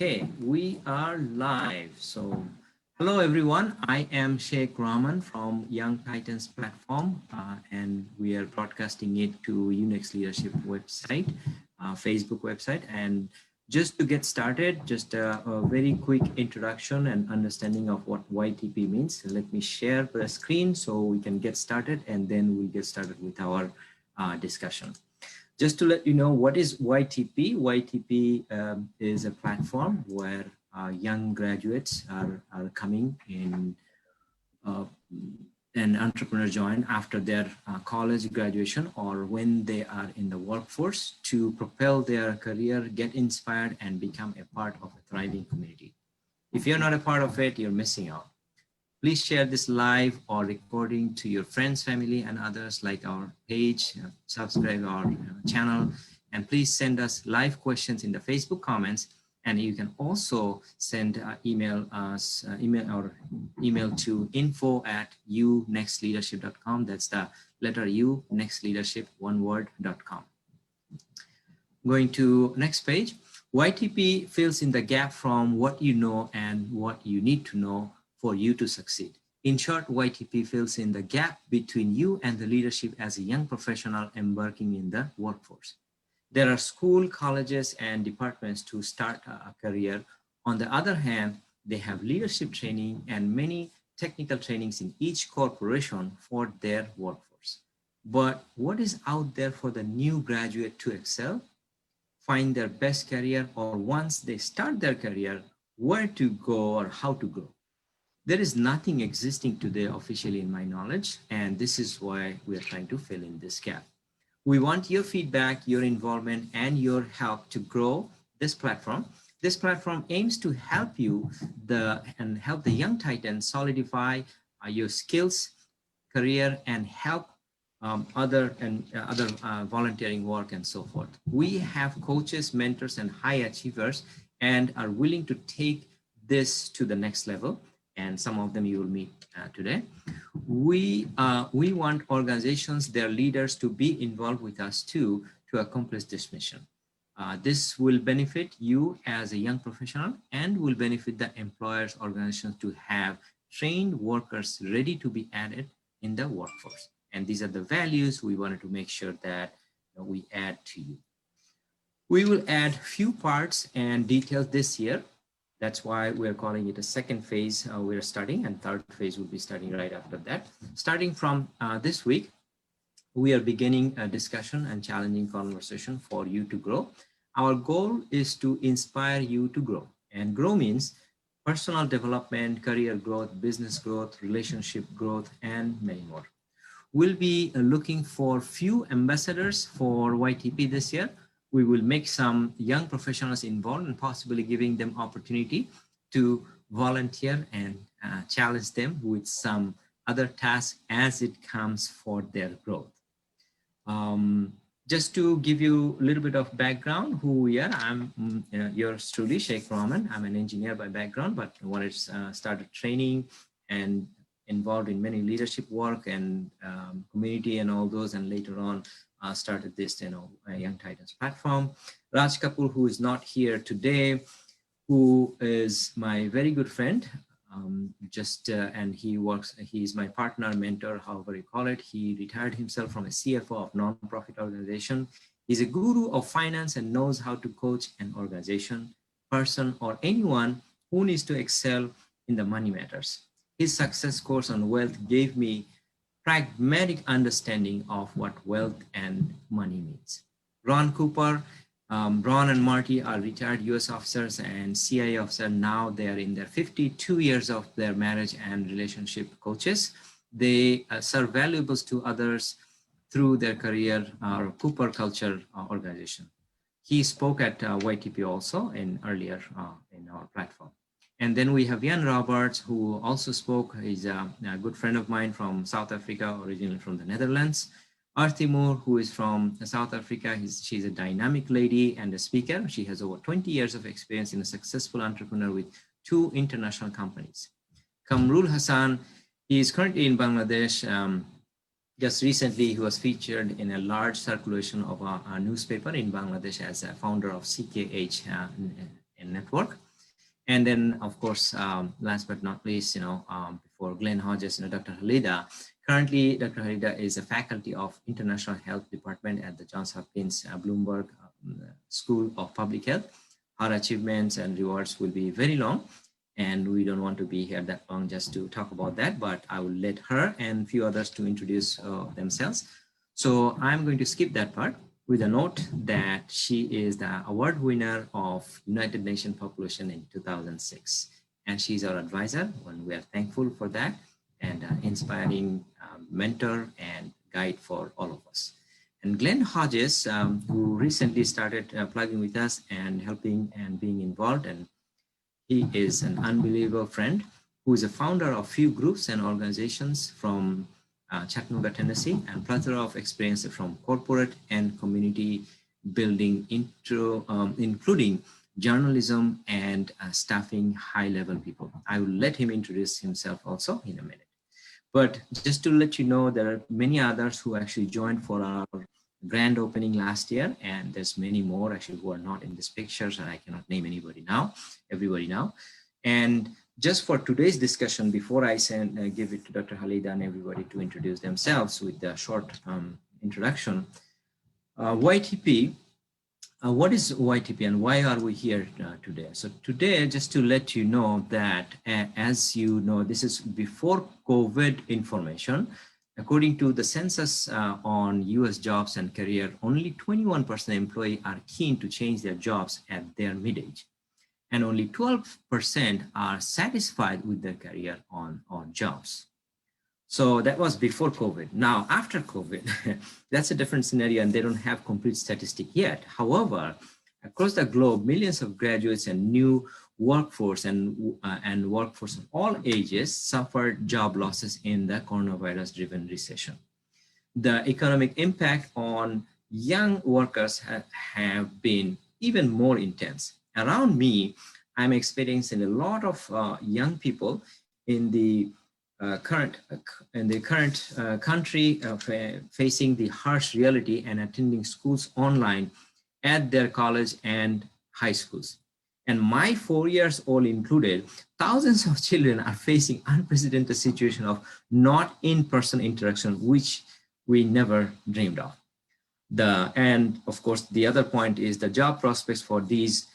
Okay, we are live. So, hello everyone. I am Sheikh Rahman from Young Titans platform, and we are broadcasting it to U Next Leadership website, Facebook website. And just to get started, just a very quick introduction and understanding of what YTP means. Let me share the screen so we can get started, and then we'll get started with our discussion. Just to let you know what is YTP. YTP is a platform where young graduates are coming in, an entrepreneur join after their college graduation or when they are in the workforce to propel their career, get inspired, and become a part of a thriving community. If you're not a part of it, you're missing out. Please share this live or recording to your friends, family, and others, like our page, subscribe our channel, and please send us live questions in the Facebook comments. And you can also send email to info@unextleadership.com. That's the letter U, Next Leadership, one word.com. Going to next page. YTP fills in the gap from what you know and what you need to know for you to succeed. In short, YTP fills in the gap between you and the leadership as a young professional embarking in the workforce. There are school, colleges, and departments to start a career. On the other hand, they have leadership training and many technical trainings in each corporation for their workforce. But what is out there for the new graduate to excel, find their best career, or once they start their career, where to go or how to grow? There is nothing existing today officially in my knowledge, and this is why we are trying to fill in this gap. We want your feedback, your involvement, and your help to grow this platform. This platform aims to help you help the young Titans solidify your skills, career, and help other volunteering work and so forth. We have coaches, mentors, and high achievers, and are willing to take this to the next level. And some of them you will meet today. We want organizations, their leaders, to be involved with us too to accomplish this mission. This will benefit you as a young professional and will benefit the employers, organizations to have trained workers ready to be added in the workforce. And these are the values we wanted to make sure that we add to you. We will add few parts and details this year. That's why we're calling it a second phase we're starting, and third phase will be starting right after that. Starting from this week, we are beginning a discussion and challenging conversation for you to grow. Our goal is to inspire you to grow, and grow means personal development, career growth, business growth, relationship growth, and many more. We'll be looking for few ambassadors for YTP this year. We will make some young professionals involved and possibly giving them opportunity to volunteer and challenge them with some other tasks as it comes for their growth. Just to give you a little bit of background, who we are, I'm yours truly, Sheikh Rahman. I'm an engineer by background, but wanted to started training and involved in many leadership work and community and all those, and later on started this Young Titans platform. Raj Kapoor, who is not here today, who is my very good friend, and he's my partner, mentor, however you call it. He retired himself from a CFO of non-profit organization. He's a guru of finance and knows how to coach an organization, person, or anyone who needs to excel in the money matters. His success course on wealth gave me pragmatic understanding of what wealth and money means. Ron Cooper, Ron and Marty are retired US officers and CIA officers. Now they are in their 52 years of their marriage and relationship coaches. They serve valuables to others through their career, our Cooper Culture organization. He spoke at YTP also earlier in our platform. And then we have Jan Roberts, who also spoke. He's a good friend of mine from South Africa, originally from the Netherlands. Arti Moore, who is from South Africa. She's a dynamic lady and a speaker. She has over 20 years of experience in a successful entrepreneur with 2 international companies. Kamrul Hassan, he is currently in Bangladesh. Just recently, he was featured in a large circulation of a newspaper in Bangladesh as a founder of CKH network. And then, of course, last but not least, before Glenn Hodges, Dr. Halida. Currently, Dr. Halida is a faculty of International Health Department at the Johns Hopkins Bloomberg School of Public Health. Her achievements and rewards will be very long, and we don't want to be here that long just to talk about that, but I will let her and a few others to introduce themselves. So I'm going to skip that part with a note that she is the award winner of United Nations Population in 2006. And she's our advisor, and we are thankful for that, and inspiring mentor and guide for all of us. And Glenn Hodges, who recently started plugging with us and helping and being involved, and he is an unbelievable friend who is a founder of few groups and organizations from Chattanooga, Tennessee, and plethora of experience from corporate and community building, including journalism and staffing high-level people. I will let him introduce himself also in a minute. But just to let you know, there are many others who actually joined for our grand opening last year, and there's many more actually who are not in this picture, so I cannot name everybody now. And just for today's discussion, before I give it to Dr. Halida and everybody to introduce themselves with a short introduction, YTP, what is YTP and why are we here today? So today, just to let you know that, as you know, this is before COVID information. According to the census on US jobs and career, only 21% employees are keen to change their jobs at their mid-age, and only 12% are satisfied with their career on jobs. So that was before COVID. Now, after COVID, that's a different scenario, and they don't have complete statistic yet. However, across the globe, millions of graduates and new workforce and workforce of all ages suffered job losses in the coronavirus-driven recession. The economic impact on young workers have been even more intense. Around me, I'm experiencing a lot of young people in the current country facing the harsh reality and attending schools online at their college and high schools. And my 4 years old included, thousands of children are facing unprecedented situation of not in-person interaction, which we never dreamed of. And of course, the other point is the job prospects for these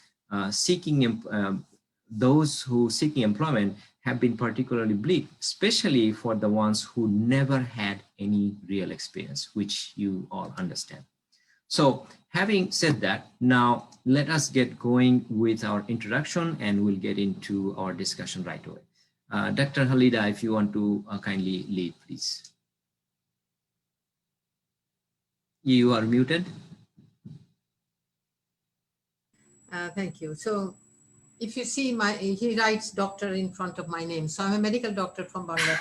those who seeking employment have been particularly bleak, especially for the ones who never had any real experience, which you all understand. So having said that, now let us get going with our introduction, and we'll get into our discussion right away. Dr. Halida, if you want to kindly lead, please. You are muted. Thank you. So if you see he writes doctor in front of my name. So I'm a medical doctor from Bangladesh.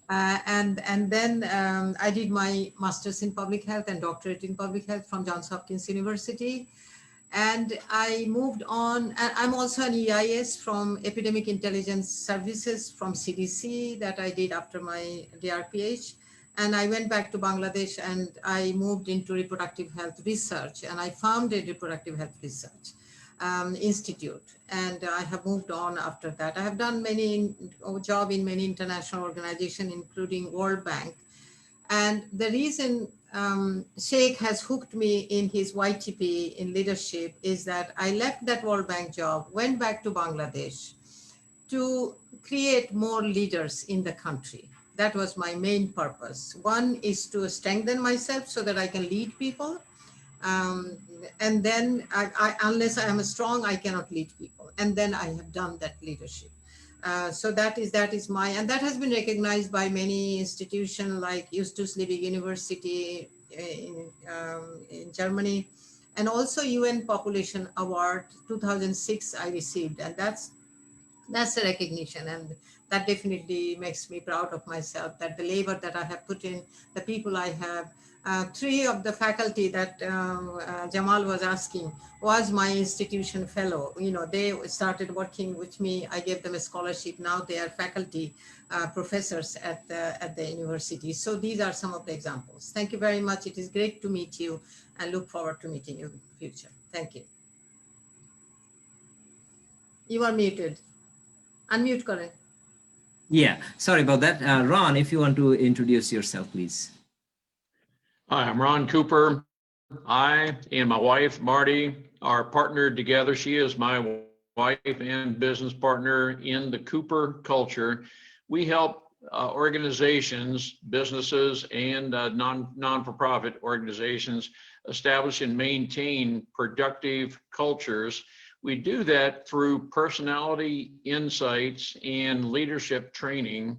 And then I did my master's in public health and doctorate in public health from Johns Hopkins University. And I moved on. I'm also an EIS from Epidemic Intelligence Services from CDC that I did after my DRPH. And I went back to Bangladesh and I moved into reproductive health research, and I founded Reproductive Health Research Institute, and I have moved on after that. I have done many jobs in many international organizations, including World Bank. And the reason Sheikh has hooked me in his YTP in leadership is that I left that World Bank job, went back to Bangladesh to create more leaders in the country. That was my main purpose. One is to strengthen myself so that I can lead people. And then unless I am strong, I cannot lead people. And then I have done that leadership. So that is my, and that has been recognized by many institutions like Justus Liebig University in Germany, and also UN Population Award 2006 I received, and that's a recognition, and that definitely makes me proud of myself, that the labor that I have put in, the people I have. 3 of the faculty that Jamal was asking was my institution fellow. You know, they started working with me. I gave them a scholarship. Now they are faculty professors at the university. So these are some of the examples. Thank you very much. It is great to meet you, and look forward to meeting you in the future. Thank you. You are muted. Unmute kare. Yeah, sorry about that. Ron, if you want to introduce yourself, please. Hi, I'm Ron Cooper. I and my wife, Marty, are partnered together. She is my wife and business partner in the Cooper culture. We help organizations, businesses, and non-for-profit organizations establish and maintain productive cultures. We do that through personality insights and leadership training.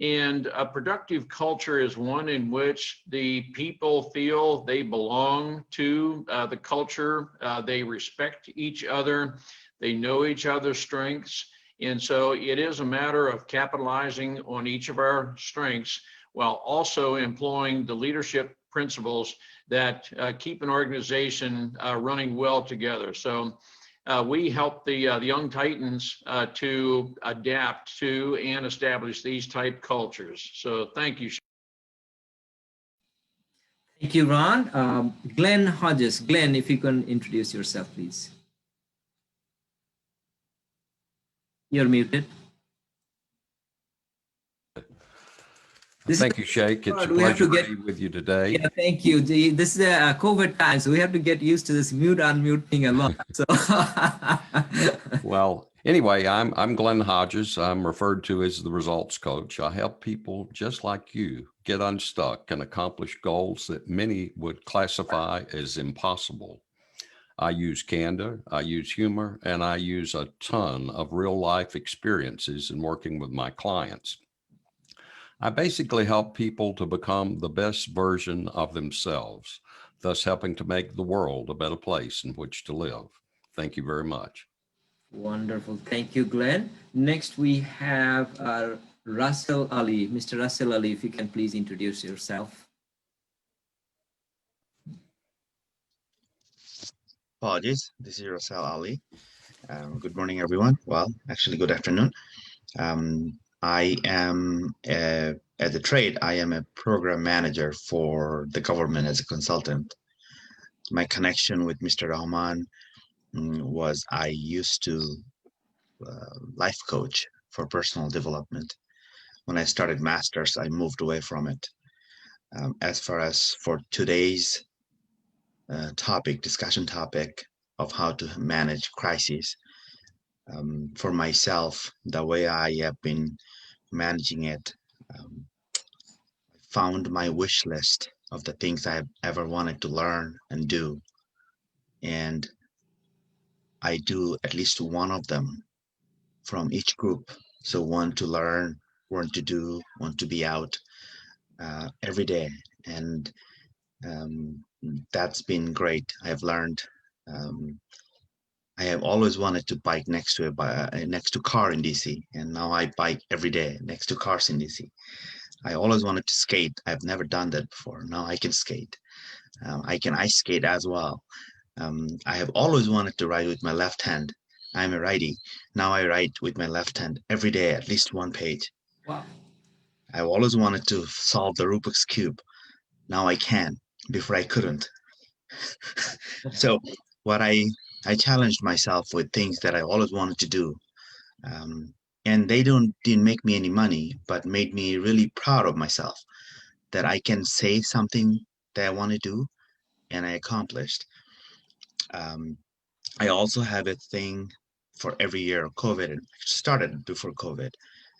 And a productive culture is one in which the people feel they belong to the culture, they respect each other, they know each other's strengths. And so it is a matter of capitalizing on each of our strengths while also employing the leadership principles that keep an organization running well together. So we help the young titans to adapt to and establish these type cultures. So thank you. Thank you, Ron. Glenn Hodges. Glenn, if you can introduce yourself, please. You're muted. Thank you, Sheikh. It's a pleasure to be with you today. Yeah, thank you. This is a COVID time, so we have to get used to this mute unmute thing a lot. So. Well, anyway, I'm Glenn Hodges. I'm referred to as the results coach. I help people just like you get unstuck and accomplish goals that many would classify as impossible. I use candor, I use humor, and I use a ton of real life experiences in working with my clients. I basically help people to become the best version of themselves, thus helping to make the world a better place in which to live. Thank you very much. Wonderful. Thank you, Glenn. Next, we have Russell Ali. Mr. Russell Ali, if you can please introduce yourself. Apologies, this is Russell Ali. Good morning, everyone. Well, actually, good afternoon. I am, as a trade, I am a program manager for the government as a consultant. My connection with Mr. Rahman was I used to life coach for personal development. When I started master's, I moved away from it. As far as for today's discussion topic of how to manage crises, for myself, the way I have been managing it, found my wish list of the things I've ever wanted to learn and do. And I do at least one of them from each group. So one to learn, one to do, one to be out every day. And that's been great. I've learned. I have always wanted to bike next to a car in DC, and now I bike every day next to cars in DC. I always wanted to skate. I've never done that before. Now I can skate. I can ice skate as well. I have always wanted to ride with my left hand. I'm a righty. Now I write with my left hand every day, at least one page. Wow. I've always wanted to solve the Rubik's Cube. Now I can. Before I couldn't. So what I challenged myself with things that I always wanted to do. And they didn't make me any money, but made me really proud of myself that I can say something that I want to do and I accomplished. I also have a thing for every year of COVID, and started before COVID,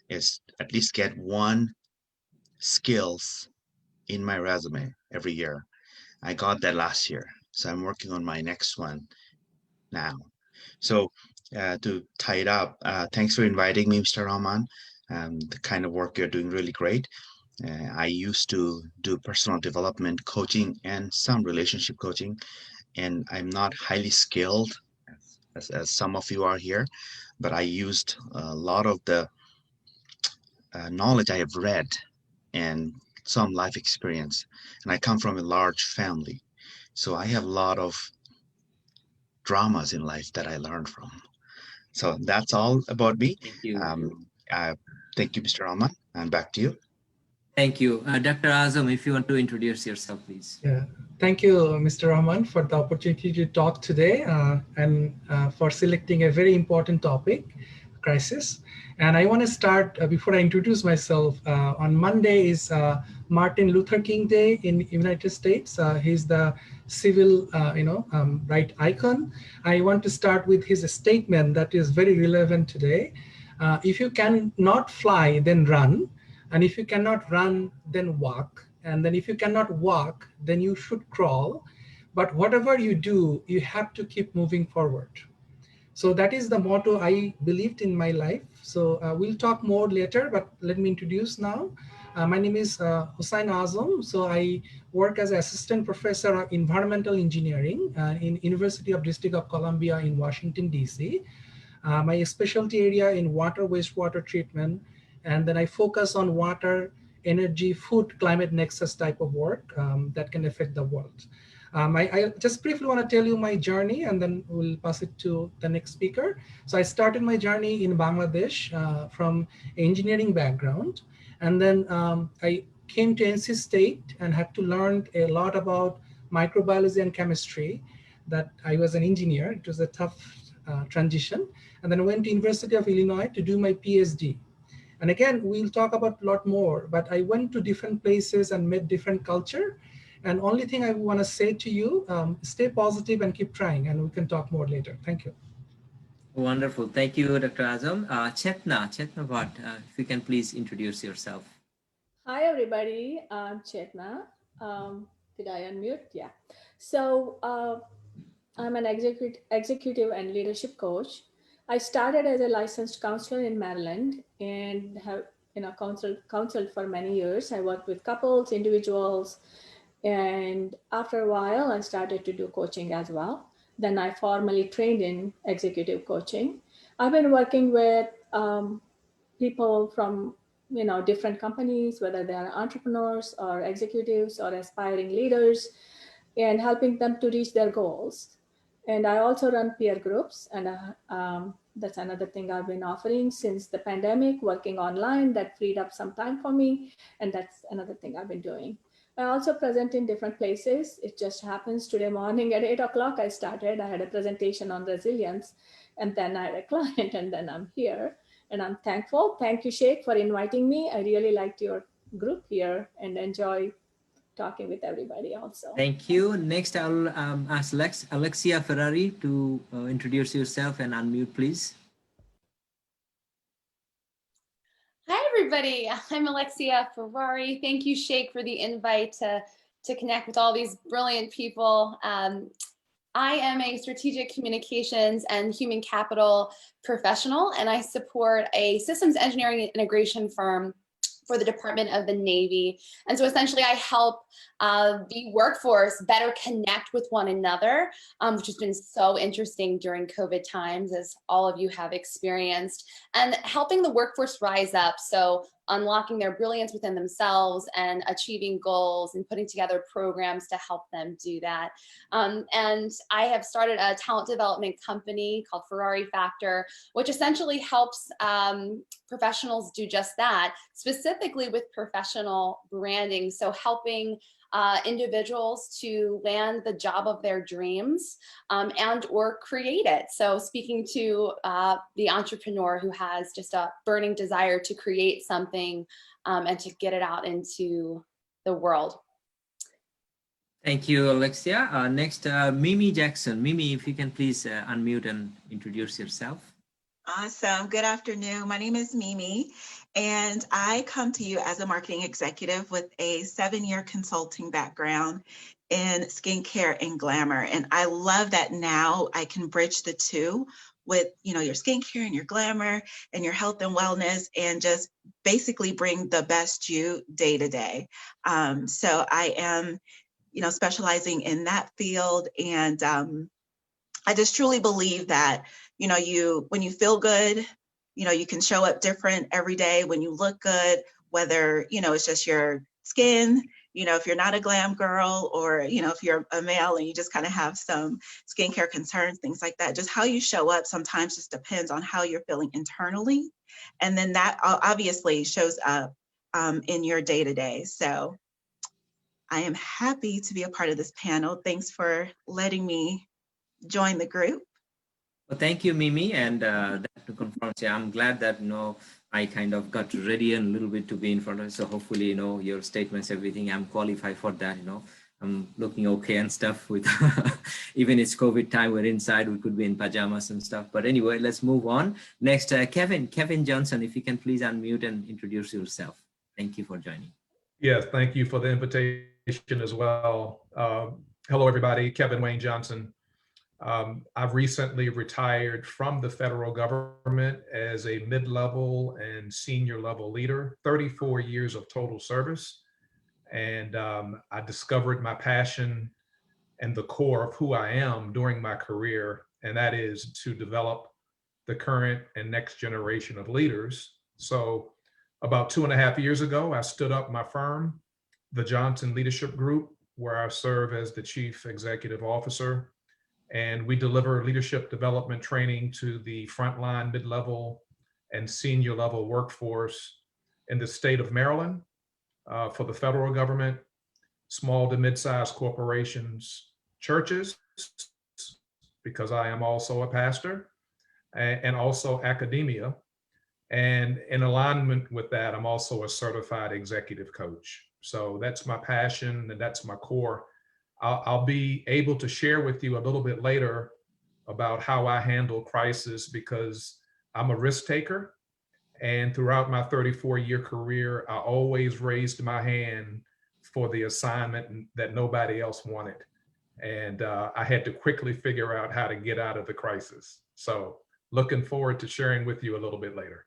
is at least get one skills in my resume every year. I got that last year. So I'm working on my next one now. So to tie it up, thanks for inviting me, Mr. Rahman. The kind of work you're doing really great. I used to do personal development coaching and some relationship coaching, and I'm not highly skilled as some of you are here, but I used a lot of the knowledge I have read and some life experience. And I come from a large family, so I have a lot of dramas in life that I learned from. So that's all about me. Thank you. Thank you, Mr. Rahman, and back to you. Thank you. Dr. Azam, if you want to introduce yourself, please. Yeah, Thank you, Mr. Rahman, for the opportunity to talk today and for selecting a very important topic, crisis. And I want to start, before I introduce myself, on Monday is Martin Luther King Day in United States. He's the civil right icon. I want to start with his statement that is very relevant today. If you cannot fly, then run. And if you cannot run, then walk. And then if you cannot walk, then you should crawl. But whatever you do, you have to keep moving forward. So that is the motto I believed in my life. So we'll talk more later, but let me introduce now. My name is Hossein Azam. So I work as assistant professor of environmental engineering in University of District of Columbia in Washington, DC. My specialty area in water, wastewater treatment, and then I focus on water, energy, food, climate nexus type of work that can affect the world. I just briefly want to tell you my journey, and then we'll pass it to the next speaker. So I started my journey in Bangladesh from engineering background, and then I came to NC State and had to learn a lot about microbiology and chemistry. That I was an engineer. It was a tough transition, and then I went to University of Illinois to do my PhD. And again, we'll talk about a lot more, but I went to different places and met different culture. And only thing I want to say to you, stay positive and keep trying, and we can talk more later. Thank you. Wonderful. Thank you, Dr. Azam. Chetna Bhatt, if you can please introduce yourself. Hi, everybody. I'm Chetna. Did I unmute? Yeah. So I'm an executive and leadership coach. I started as a licensed counselor in Maryland and have counseled for many years. I worked with couples, individuals, and after a while, I started to do coaching as well. Then I formally trained in executive coaching. I've been working with people from different companies, whether they are entrepreneurs or executives or aspiring leaders, and helping them to reach their goals. And I also run peer groups, and that's another thing I've been offering since the pandemic, working online. That freed up some time for me, and that's another thing I've been doing. I also present in different places. It just happens today morning at 8 o'clock I started. I had a presentation on resilience, and then I had a client, and then I'm here. And I'm thankful. Thank you, Sheikh, for inviting me. I really liked your group here and enjoy talking with everybody also. Thank you. Next, I'll ask Alexia Ferrari to introduce yourself and unmute, please. Hi, everybody. I'm Alexia Ferrari. Thank you, Sheikh, for the invite to connect with all these brilliant people. I am a strategic communications and human capital professional, and I support a systems engineering and integration firm for the Department of the Navy. And so essentially I help the workforce better connect with one another, which has been so interesting during COVID times, as all of you have experienced, and helping the workforce rise up. So unlocking their brilliance within themselves and achieving goals and putting together programs to help them do that. And I have started a talent development company called Ferrari Factor, which essentially helps professionals do just that, specifically with professional branding. So helping individuals to land the job of their dreams and or create it. So speaking to the entrepreneur who has just a burning desire to create something and to get it out into the world. Thank you, Alexia. Next, Mimi Jackson. Mimi, if you can please unmute and introduce yourself. Awesome. Good afternoon. My name is Mimi, and I come to you as a marketing executive with a 7-year consulting background in skincare and glamour. And I love that now I can bridge the two with, your skincare and your glamour and your health and wellness, and just basically bring the best you day to day. So I am, specializing in that field. And I just truly believe that, when you feel good, you can show up different every day when you look good, whether, it's just your skin, if you're not a glam girl, or, if you're a male and you just kind of have some skincare concerns, things like that. Just how you show up sometimes just depends on how you're feeling internally. And then that obviously shows up in your day to day. So I am happy to be a part of this panel. Thanks for letting me join the group. Well, thank you, Mimi. And that to confirm, yeah, I'm glad that, I kind of got ready a little bit to be in front of it. So hopefully, your statements, everything, I'm qualified for that, I'm looking okay and stuff with, even it's COVID time, we're inside, we could be in pajamas and stuff. But anyway, let's move on. Next, Kevin Johnson, if you can please unmute and introduce yourself. Thank you for joining. Yes, thank you for the invitation as well. Hello, everybody. Kevin Wayne Johnson. I've recently retired from the federal government as a mid-level and senior level leader, 34 years of total service. And I discovered my passion and the core of who I am during my career, and that is to develop the current and next generation of leaders. So about 2.5 years ago, I stood up my firm, the Johnson Leadership Group, where I serve as the Chief Executive Officer. And we deliver leadership development training to the frontline, mid-level, and senior level workforce in the state of Maryland for the federal government, small to mid-sized corporations, churches, because I am also a pastor, and also academia. And in alignment with that, I'm also a certified executive coach. So that's my passion and that's my core. I'll be able to share with you a little bit later about how I handle crisis, because I'm a risk taker. And throughout my 34-year career, I always raised my hand for the assignment that nobody else wanted. And I had to quickly figure out how to get out of the crisis. So looking forward to sharing with you a little bit later.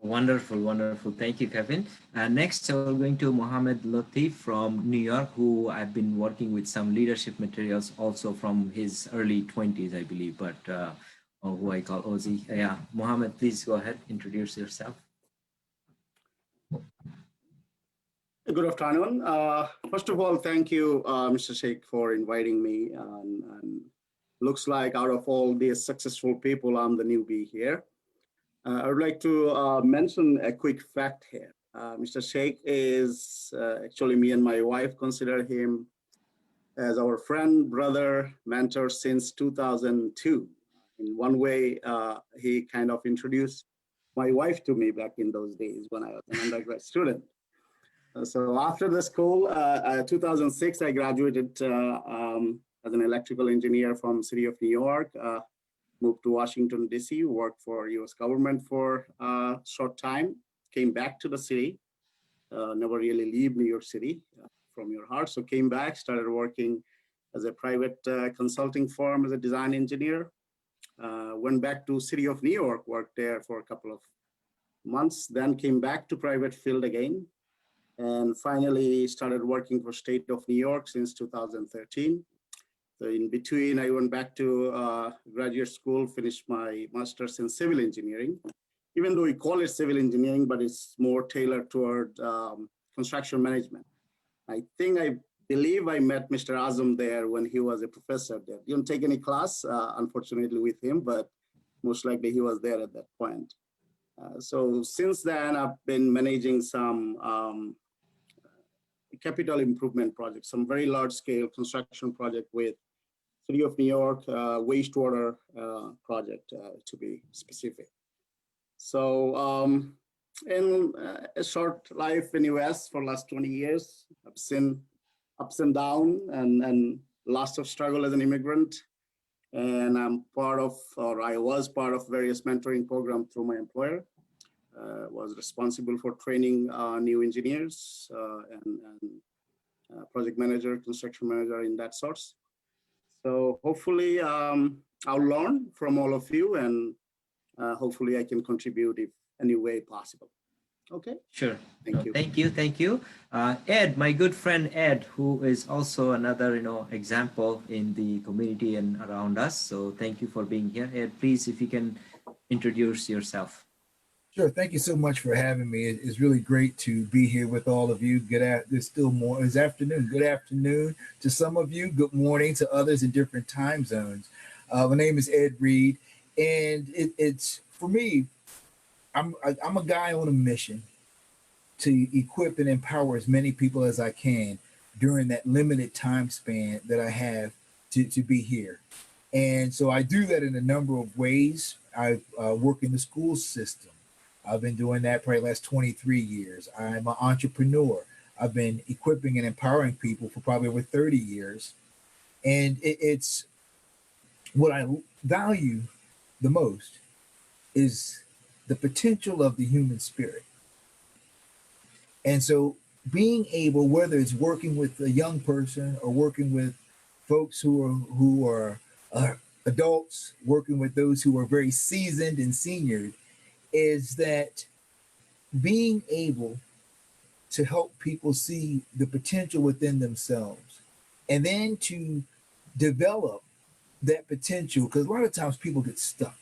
Wonderful, wonderful. Thank you, Kevin. Next, we're going to Mohammed Lothi from New York, who I've been working with some leadership materials also from his early 20s, I believe, but who I call Ozzy. Yeah, Mohammed, please go ahead, introduce yourself. Good afternoon. First of all, thank you, Mr. Sheikh, for inviting me. And looks like out of all these successful people, I'm the newbie here. I would like to mention a quick fact here. Mr. Sheikh is actually, me and my wife consider him as our friend, brother, mentor since 2002. In one way, he kind of introduced my wife to me back in those days when I was an undergrad student. So after the school, 2006, I graduated as an electrical engineer from City of New York. Moved to Washington, D.C., worked for U.S. government for a short time, came back to the city, never really leave New York City from your heart. So came back, started working as a private consulting firm as a design engineer. Went back to City of New York, worked there for a couple of months, then came back to private field again, and finally started working for State of New York since 2013. So in between, I went back to graduate school, finished my master's in civil engineering, even though we call it civil engineering, but it's more tailored toward construction management. I believe I met Mr. Azam there when he was a professor there. Didn't take any class, unfortunately, with him, but most likely he was there at that point. So since then, I've been managing some capital improvement projects, some very large scale construction project with City of New York wastewater project, to be specific. So in a short life in US for last 20 years, I've seen ups and downs and lots of struggle as an immigrant. And I'm part of, or I was part of various mentoring programs through my employer. Was responsible for training new engineers and project manager, construction manager in that sorts. So hopefully I'll learn from all of you, and hopefully I can contribute if any way possible. Okay. Sure. Thank you. Thank you. Thank you. Ed, my good friend Ed, who is also another, example in the community and around us. So thank you for being here. Ed, please, if you can introduce yourself. Sure. Thank you so much for having me. It's really great to be here with all of you. There's still more. It's afternoon. Good afternoon to some of you. Good morning to others in different time zones. My name is Ed Reed, and it's for me. I'm a guy on a mission to equip and empower as many people as I can during that limited time span that I have to be here. And so I do that in a number of ways. I work in the school system. I've been doing that probably the last 23 years. I'm an entrepreneur. I've been equipping and empowering people for probably over 30 years. And it's what I value the most is the potential of the human spirit. And so being able, whether it's working with a young person or working with folks who are adults, working with those who are very seasoned and seniored, is that being able to help people see the potential within themselves and then to develop that potential, because a lot of times people get stuck.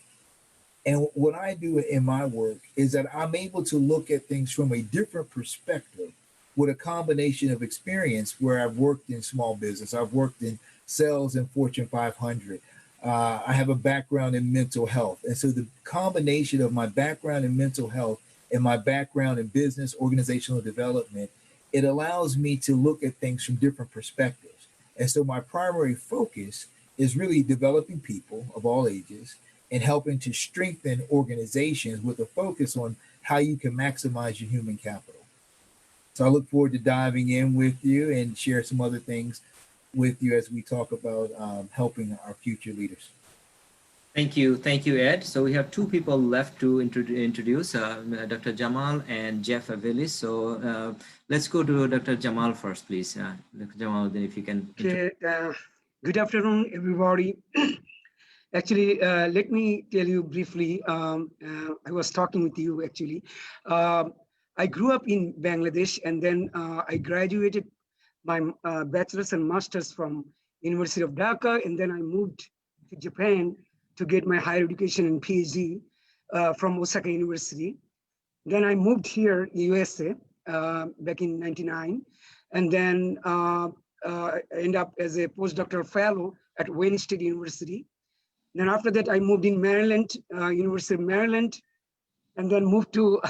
And what I do in my work is that I'm able to look at things from a different perspective with a combination of experience where I've worked in small business, I've worked in sales and Fortune 500. I have a background in mental health. And so the combination of my background in mental health and my background in business, organizational development, it allows me to look at things from different perspectives. And so my primary focus is really developing people of all ages and helping to strengthen organizations with a focus on how you can maximize your human capital. So I look forward to diving in with you and share some other things with you as we talk about helping our future leaders. Thank you, Ed. So we have two people left to introduce, Dr. Jamal and Jeff Avilis. So let's go to Dr. Jamal first, please. Dr. Jamal, then if you can. Okay, good afternoon, everybody. Actually, let me tell you briefly, I was talking with you actually. I grew up in Bangladesh, and then I graduated my bachelor's and master's from University of Dhaka, and then I moved to Japan to get my higher education and PhD from Osaka University. Then I moved here in USA back in '99, and then end up as a postdoctoral fellow at Wayne State University. Then after that, I moved in Maryland, University of Maryland, and then moved to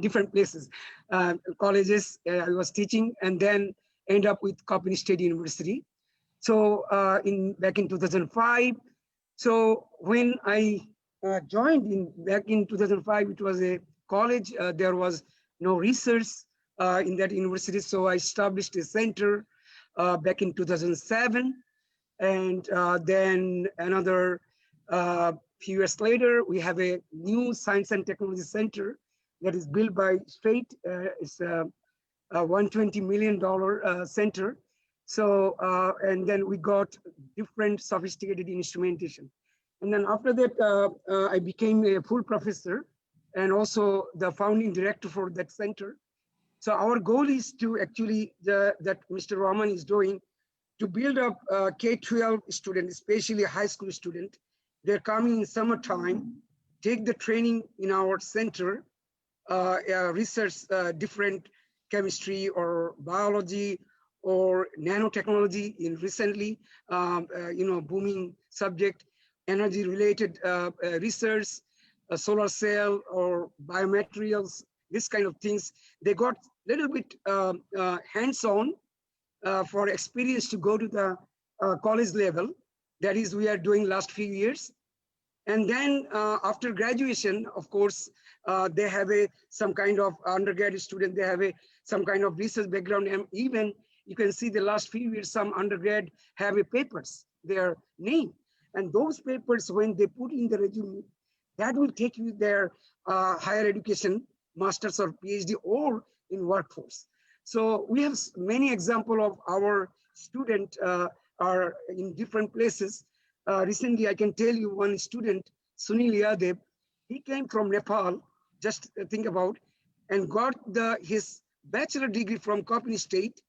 different places, colleges I was teaching, and then end up with Cooper State University. So back in 2005. So when I joined back in 2005, it was a college. There was no research in that university. So I established a center back in 2007. And then another few years later, we have a new Science and Technology Center that is built by State. It's a $120 million center. So, and then we got different sophisticated instrumentation. And then after that, I became a full professor and also the founding director for that center. So our goal is to actually, that Mr. Rahman is doing, to build up K-12 students, especially high school student. They're coming in summertime, take the training in our center, research different chemistry or biology or nanotechnology in recently, booming subject, energy related research, solar cell or biomaterials, this kind of things. They got a little bit hands-on for experience to go to the college level. That is, we are doing last few years. And then after graduation, of course, they have some kind of undergraduate student, they have some kind of research background. And even you can see the last few years, some undergrad have papers, their name. And those papers, when they put in the resume, that will take you their higher education, master's or PhD, or in workforce. So we have many examples of our students are in different places. Recently, I can tell you one student, Sunil Yadev, he came from Nepal, just think about, and got his bachelor degree from Cooper State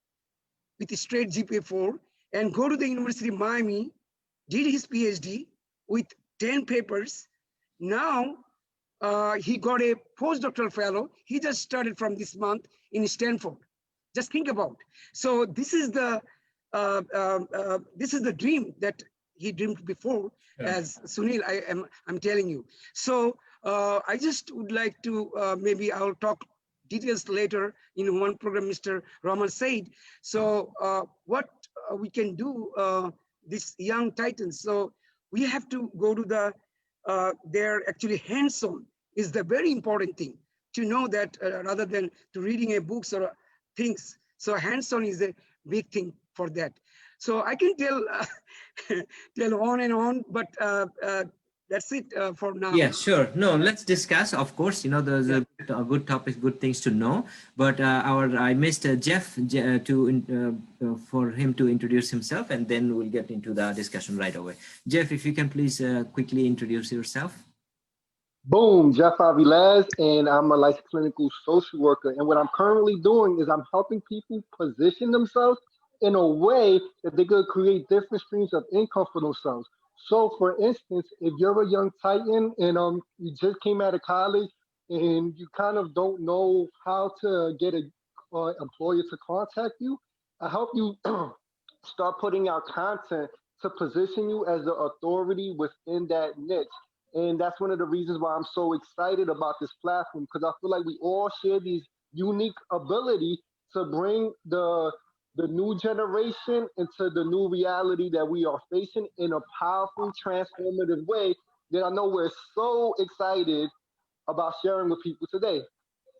with a straight GPA 4, and go to the University of Miami, did his PhD with 10 papers. Now he got a postdoctoral fellow. He just started from this month in Stanford. Just think about. So this is the dream that he dreamed before, as Sunil, I'm telling you. So I just would like to, maybe I'll talk details later in one program, Mr. Rahman said. So what we can do, these young titans, so we have to go to the, they're actually hands-on is the very important thing to know that rather than to reading a books or things. So hands-on is a big thing for that. So I can tell tell on and on, but that's it for now. Yeah, sure. No, let's discuss. Of course, you know, there's a good topic, good things to know. But I missed Jeff for him to introduce himself, and then we'll get into the discussion right away. Jeff, if you can please quickly introduce yourself. Boom, Jeff Avilés, and I'm a licensed clinical social worker. And what I'm currently doing is I'm helping people position themselves in a way that they could create different streams of income for themselves. So for instance, if you're a young Titan and you just came out of college and you kind of don't know how to get an employer to contact you, I help you start putting out content to position you as the authority within that niche. And that's one of the reasons why I'm so excited about this platform, because I feel like we all share these unique ability to bring the new generation into the new reality that we are facing in a powerful, transformative way that I know we're so excited about sharing with people today.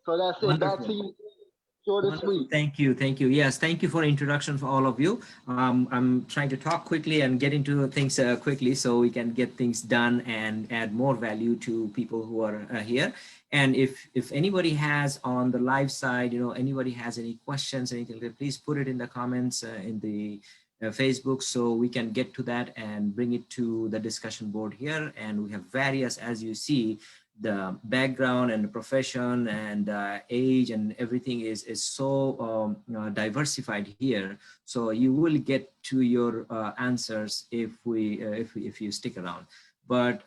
So that's it. Wonderful. Back to you. Short and sweet. Thank you. Thank you. Yes, thank you for introduction for all of you. I'm trying to talk quickly and get into things quickly so we can get things done and add more value to people who are here. And if anybody has on the live side, you know, anybody has any questions, anything, please put it in the comments in the Facebook so we can get to that and bring it to the discussion board here. And we have various, as you see, the background and the profession and age and everything is so diversified here. So you will get to your answers if you stick around. But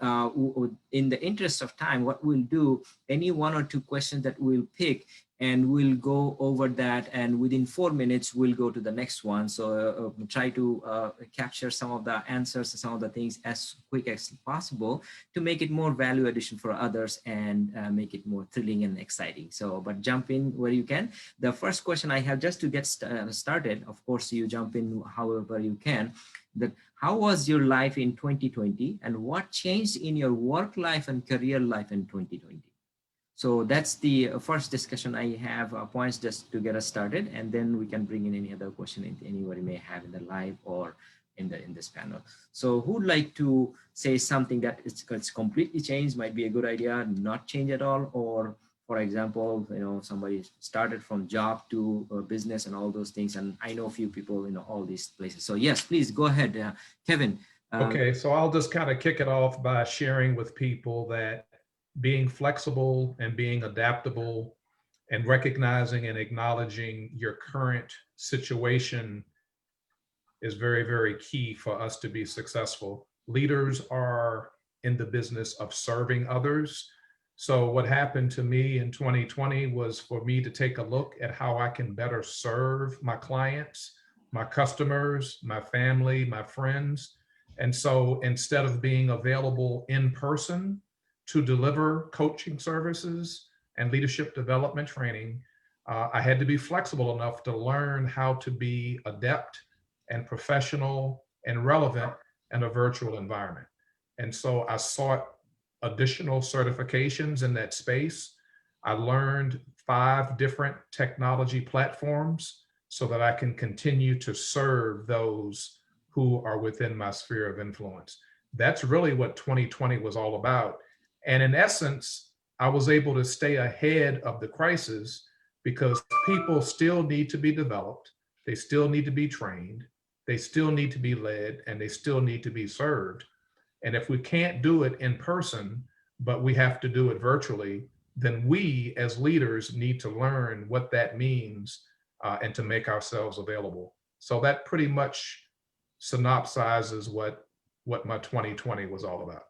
in the interest of time, what we'll do, any one or two questions that we'll pick, and we'll go over that, and within 4 minutes, we'll go to the next one. So try to capture some of the answers and some of the things as quick as possible to make it more value addition for others and make it more thrilling and exciting. So, but jump in where you can. The first question I have, just to get started, of course, you jump in however you can, that how was your life in 2020 and what changed in your work life and career life in 2020? So that's the first discussion I have, points just to get us started, and then we can bring in any other question anybody may have in the live or in this panel. So who'd like to say something that it's completely changed, might be a good idea, not change at all, or for example, you know, somebody started from job to business and all those things. And I know a few people in all these places. So yes, please go ahead, Kevin. Okay, so I'll just kind of kick it off by sharing with people that being flexible and being adaptable and recognizing and acknowledging your current situation is very, very key for us to be successful. Leaders are in the business of serving others. So what happened to me in 2020 was for me to take a look at how I can better serve my clients, my customers, my family, my friends. And so instead of being available in person to deliver coaching services and leadership development training, I had to be flexible enough to learn how to be adept and professional and relevant in a virtual environment. And so I sought additional certifications in that space. I learned 5 different technology platforms so that I can continue to serve those who are within my sphere of influence. That's really what 2020 was all about. And in essence, I was able to stay ahead of the crisis because people still need to be developed. They still need to be trained. They still need to be led, and they still need to be served. And if we can't do it in person, but we have to do it virtually, then we as leaders need to learn what that means and to make ourselves available. So that pretty much synopsizes what my 2020 was all about.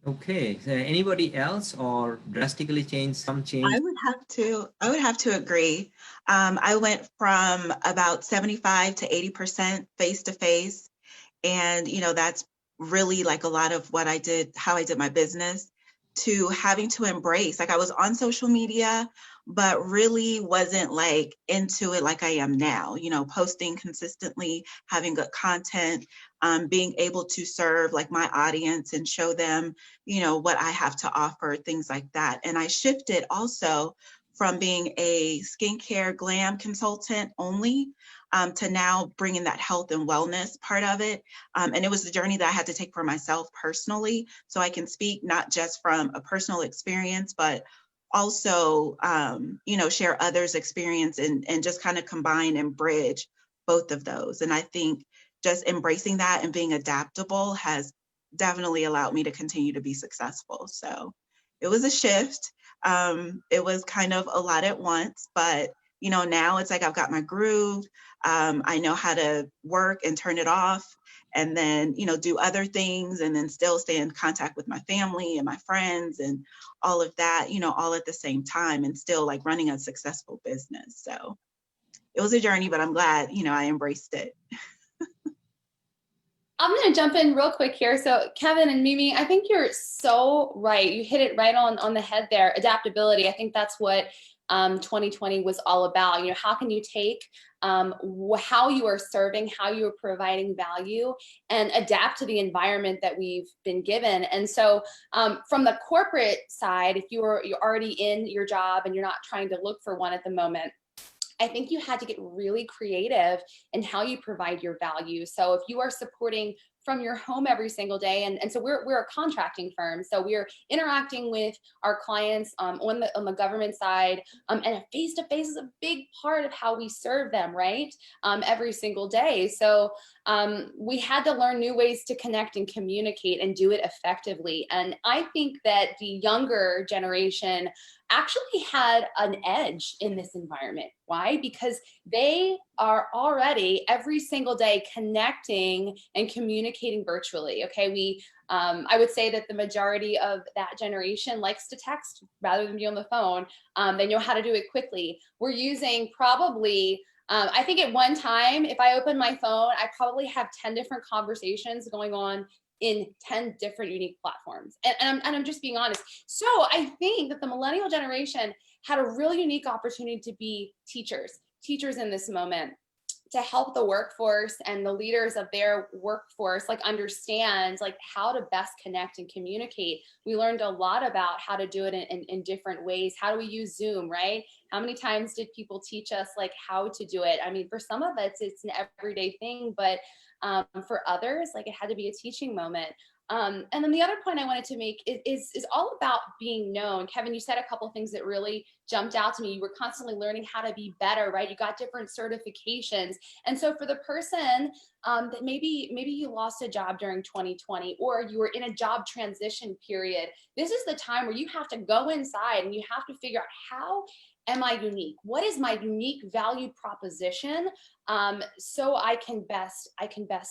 Okay, so anybody else or drastically change, some change? I would have to agree. I went from about 75 to 80% face-to-face. And, you know, that's really like a lot of what I did, how I did my business, to having to embrace, like I was on social media, but really wasn't like into it like I am now, you know, posting consistently, having good content, being able to serve like my audience and show them, you know, what I have to offer, things like that. And I shifted also from being a skincare glam consultant only to now bringing that health and wellness part of it. And it was the journey that I had to take for myself personally, so I can speak not just from a personal experience, but also, you know, share others' experience and just kind of combine and bridge both of those. And I think just embracing that and being adaptable has definitely allowed me to continue to be successful. So it was a shift. It was kind of a lot at once, but you know, now it's like I've got my groove. I know how to work and turn it off, and then, you know, do other things, and then still stay in contact with my family and my friends and all of that, you know, all at the same time, and still like running a successful business. So it was a journey, but I'm glad, you know, I embraced it. I'm going to jump in real quick here. So Kevin and Mimi, I think you're so right. You hit it right on the head there. Adaptability. I think that's what 2020 was all about. You know, how can you take how you are serving, how you are providing value, and adapt to the environment that we've been given. And so from the corporate side, if you're already in your job and you're not trying to look for one at the moment, I think you had to get really creative in how you provide your value. So if you are supporting from your home every single day, and so we're a contracting firm, so we're interacting with our clients on the government side, and a face-to-face is a big part of how we serve them, right? Every single day. So we had to learn new ways to connect and communicate and do it effectively. And I think that the younger generation actually had an edge in this environment. Why? Because they are already every single day connecting and communicating virtually. Okay, I would say that the majority of that generation likes to text rather than be on the phone. They know how to do it quickly. We're using probably, I think at one time, if I open my phone, I probably have 10 different conversations going on in 10 different unique platforms. And I'm just being honest. So I think that the millennial generation had a really unique opportunity to be teachers in this moment, to help the workforce and the leaders of their workforce like understand like how to best connect and communicate. We learned a lot about how to do it in different ways. How do we use Zoom, right? How many times did people teach us like how to do it? I mean, for some of us, it's an everyday thing, but for others, like it had to be a teaching moment. And then the other point I wanted to make is all about being known. Kevin, you said a couple of things that really jumped out to me. You were constantly learning how to be better, right? You got different certifications. And so for the person that maybe you lost a job during 2020, or you were in a job transition period, this is the time where you have to go inside and you have to figure out, how am I unique? What is my unique value proposition so I can best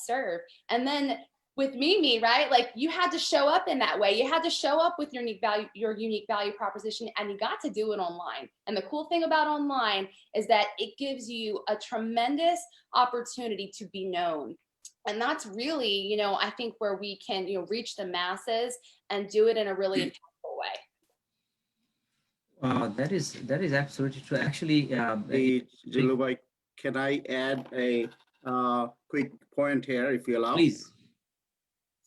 serve? And then with Mimi, right? Like you had to show up in that way. You had to show up with your unique value proposition, and you got to do it online. And the cool thing about online is that it gives you a tremendous opportunity to be known. And that's really, you know, I think where we can, you know, reach the masses and do it in a really impactful way. That is absolutely true. Actually, Jilubai, can I add a quick point here, if you allow? Please.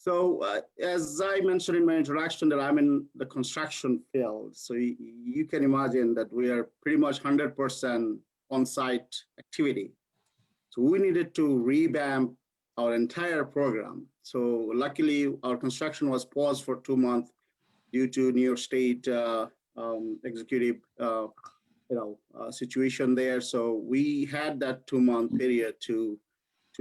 So as I mentioned in my introduction, that I'm in the construction field. So you can imagine that we are pretty much 100% on-site activity. So we needed to revamp our entire program. So luckily, our construction was paused for 2 months due to New York State executive situation there. So we had that 2-month period to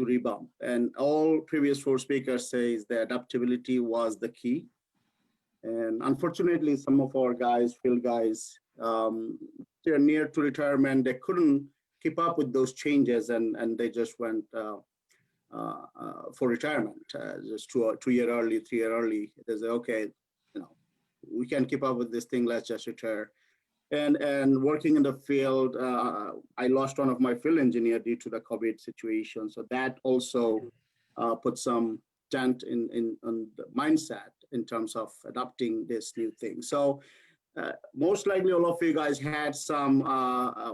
rebound. And all previous 4 speakers says that adaptability was the key. And unfortunately, some of our field guys, they're near to retirement. They couldn't keep up with those changes, and they just went for retirement, just 2 year early, 3 year early. They say, okay, we can't keep up with this thing. Let's just retire. And working in the field, I lost one of my field engineer due to the COVID situation. So that also put some dent on the mindset in terms of adopting this new thing. So most likely all of you guys had some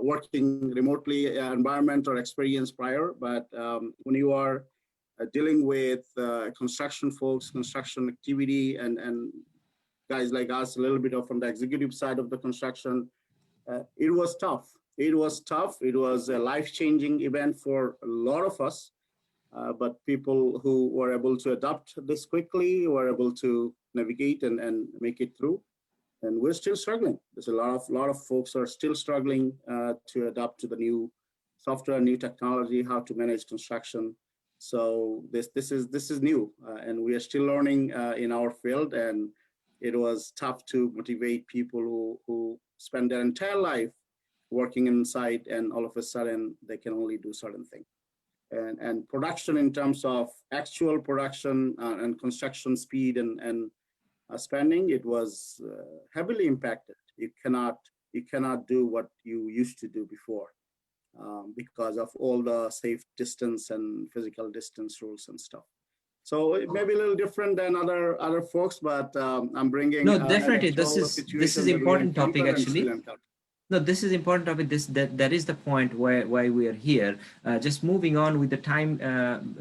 working remotely environment or experience prior, but when you are dealing with construction folks, construction activity, and guys like us, a little bit of from the executive side of the construction, it was tough. It was tough. It was a life-changing event for a lot of us, but people who were able to adapt this quickly were able to navigate and make it through. And we're still struggling. There's a lot of folks are still struggling to adapt to the new software, new technology, how to manage construction. So this is new, and we are still learning in our field. And it was tough to motivate people who spend their entire life working inside, and all of a sudden they can only do certain things. And production in terms of actual production and construction speed and spending, it was heavily impacted. You cannot do what you used to do before because of all the safe distance and physical distance rules and stuff. So it may be a little different than other folks, but I'm bringing no, definitely this is important topic actually. No, this is important topic. That is the point why we are here. Just moving on with the time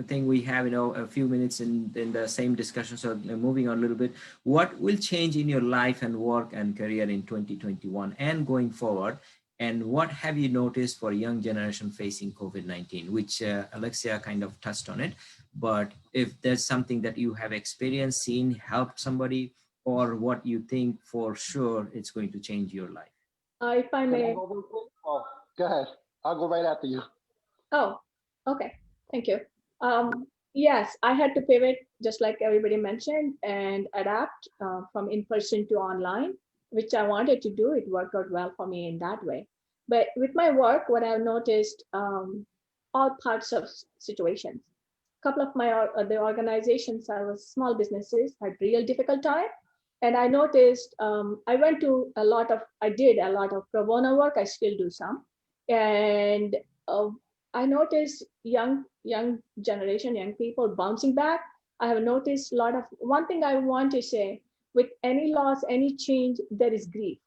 thing we have, a few minutes in the same discussion. So moving on a little bit, what will change in your life and work and career in 2021 and going forward? And what have you noticed for young generation facing COVID-19, which Alexia kind of touched on it. But if there's something that you have experienced, seen, helped somebody, or what you think for sure it's going to change your life. If I may. Oh, go ahead. I'll go right after you. Oh, okay. Thank you. Yes, I had to pivot just like everybody mentioned and adapt from in-person to online, which I wanted to do. It worked out well for me in that way. But with my work, what I've noticed, all parts of situations. A couple of the organizations I was small businesses had real difficult time. And I noticed I did a lot of pro bono work. I still do some. And I noticed young generation, young people bouncing back. I have noticed one thing I want to say, with any loss, any change, there is grief.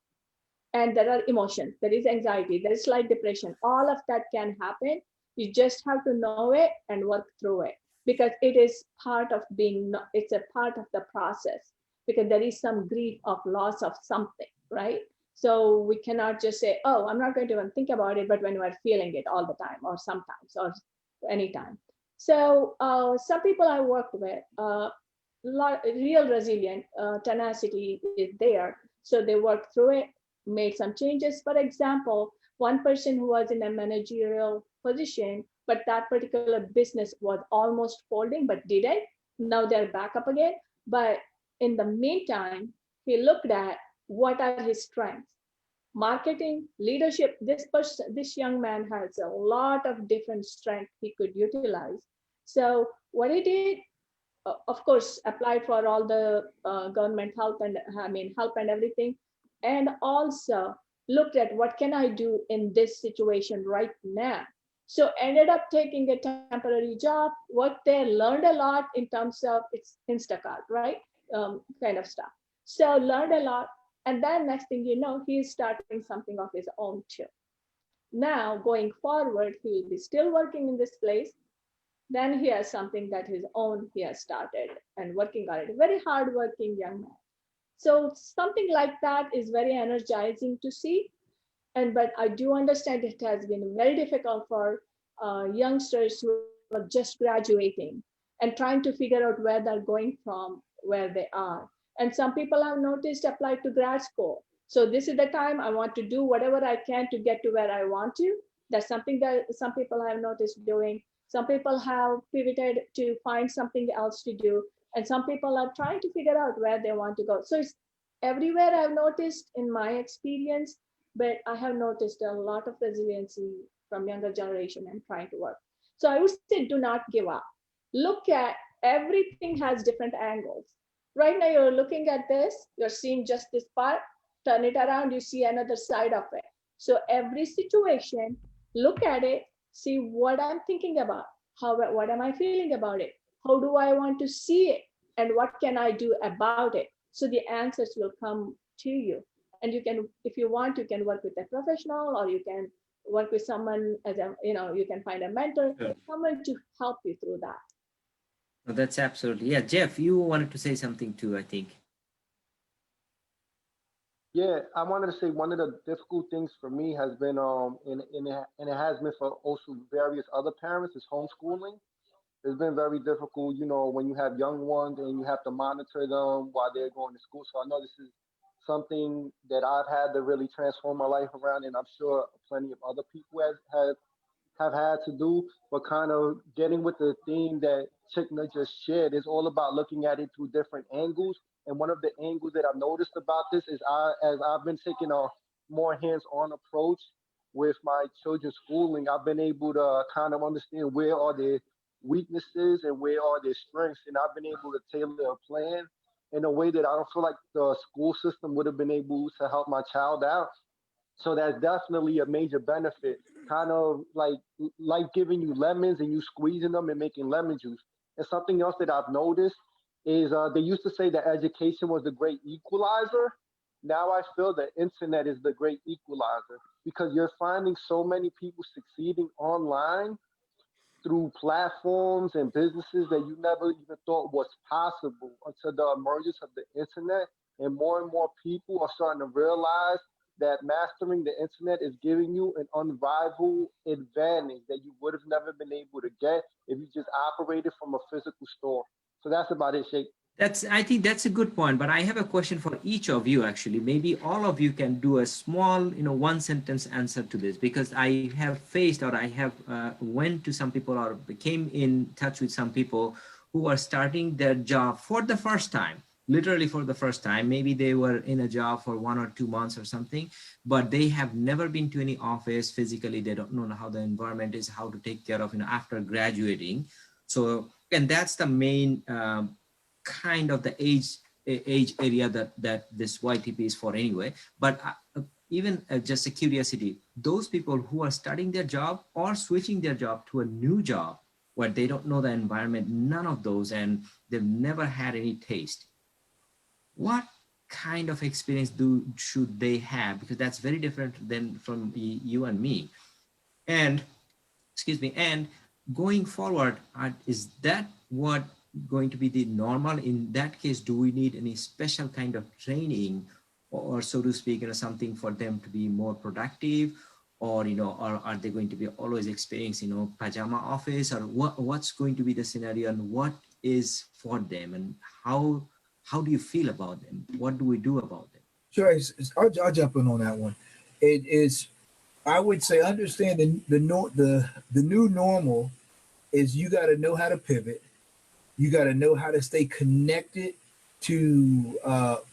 And there are emotions, there is anxiety, there is slight depression. All of that can happen. You just have to know it and work through it, because it is part of it's a part of the process. Because there is some grief of loss of something, right? So we cannot just say, oh, I'm not going to even think about it, but when we're feeling it all the time or sometimes or anytime. So some people I worked with, real resilient, tenacity is there. So they worked through it, made some changes. For example, one person who was in a managerial position, but that particular business was almost folding, but didn't. Now they're back up again. But in the meantime, he looked at what are his strengths. Marketing, leadership, this young man has a lot of different strengths he could utilize. So what he did, of course, applied for all the government help and everything. And also looked at what can I do in this situation right now. So ended up taking a temporary job, worked there, learned a lot in terms of it's Instacart, right? Kind of stuff. So learned a lot. And then next thing you know, he's starting something of his own too. Now going forward, he will be still working in this place. Then he has something that his own he has started and working on it. Very hardworking young man. So something like that is very energizing to see. But I do understand it has been very difficult for youngsters who are just graduating and trying to figure out where they're going from where they are. And some people I've noticed applied to grad school. So this is the time I want to do whatever I can to get to where I want to. That's something that some people have noticed doing. Some people have pivoted to find something else to do. And some people are trying to figure out where they want to go. So it's everywhere I've noticed in my experience, but I have noticed a lot of resiliency from younger generation and trying to work. So I would say, do not give up. Look at everything has different angles. Right now you're looking at this, you're seeing just this part, turn it around, you see another side of it. So every situation, look at it, see what I'm thinking about, what am I feeling about it? How do I want to see it? And what can I do about it? So the answers will come to you. And you can, if you want, you can work with a professional, or you can work with someone as a, you can find a mentor, someone to help you through that. No, that's absolutely, yeah. Jeff, you wanted to say something too, I think. Yeah, I wanted to say one of the difficult things for me has been, and it has been for also various other parents, is homeschooling. It's been very difficult, when you have young ones and you have to monitor them while they're going to school. So I know this is something that I've had to really transform my life around, and I'm sure plenty of other people have had to do, but kind of getting with the theme that Chickna just shared is all about looking at it through different angles. And one of the angles that I've noticed about this is as I've been taking a more hands-on approach with my children's schooling, I've been able to kind of understand where are their weaknesses and where are their strengths. And I've been able to tailor a plan in a way that I don't feel like the school system would have been able to help my child out. So that's definitely a major benefit, kind of like giving you lemons and you squeezing them and making lemon juice. And something else that I've noticed is they used to say that education was the great equalizer. Now I feel the internet is the great equalizer, because you're finding so many people succeeding online through platforms and businesses that you never even thought was possible until the emergence of the internet. And more people are starting to realize that mastering the internet is giving you an unrivaled advantage that you would have never been able to get if you just operated from a physical store. So that's about it, Sheikh. I think that's a good point, but I have a question for each of you, actually. Maybe all of you can do a small, one sentence answer to this, because I have faced, or I have went to some people or came in touch with some people who are starting their job for the first time, literally for the first time. Maybe they were in a job for 1 or 2 months or something, but they have never been to any office physically. They don't know how the environment is, how to take care of, after graduating. So, and that's the main kind of the age area that this YTP is for anyway. But even just a curiosity, those people who are starting their job or switching their job to a new job where they don't know the environment, none of those, and they've never had any taste, what kind of experience should they have? Because that's very different than from you and me. And excuse me, and going forward, is that what going to be the normal? In that case, do we need any special kind of training, or so to speak, something for them to be more productive, or or are they going to be always experiencing pajama office, or what's going to be the scenario, and what is for them, and how do you feel about them? What do we do about them? Sure, I'll jump in on that one. It is, I would say, understand the new normal is you got to know how to pivot. You got to know how to stay connected to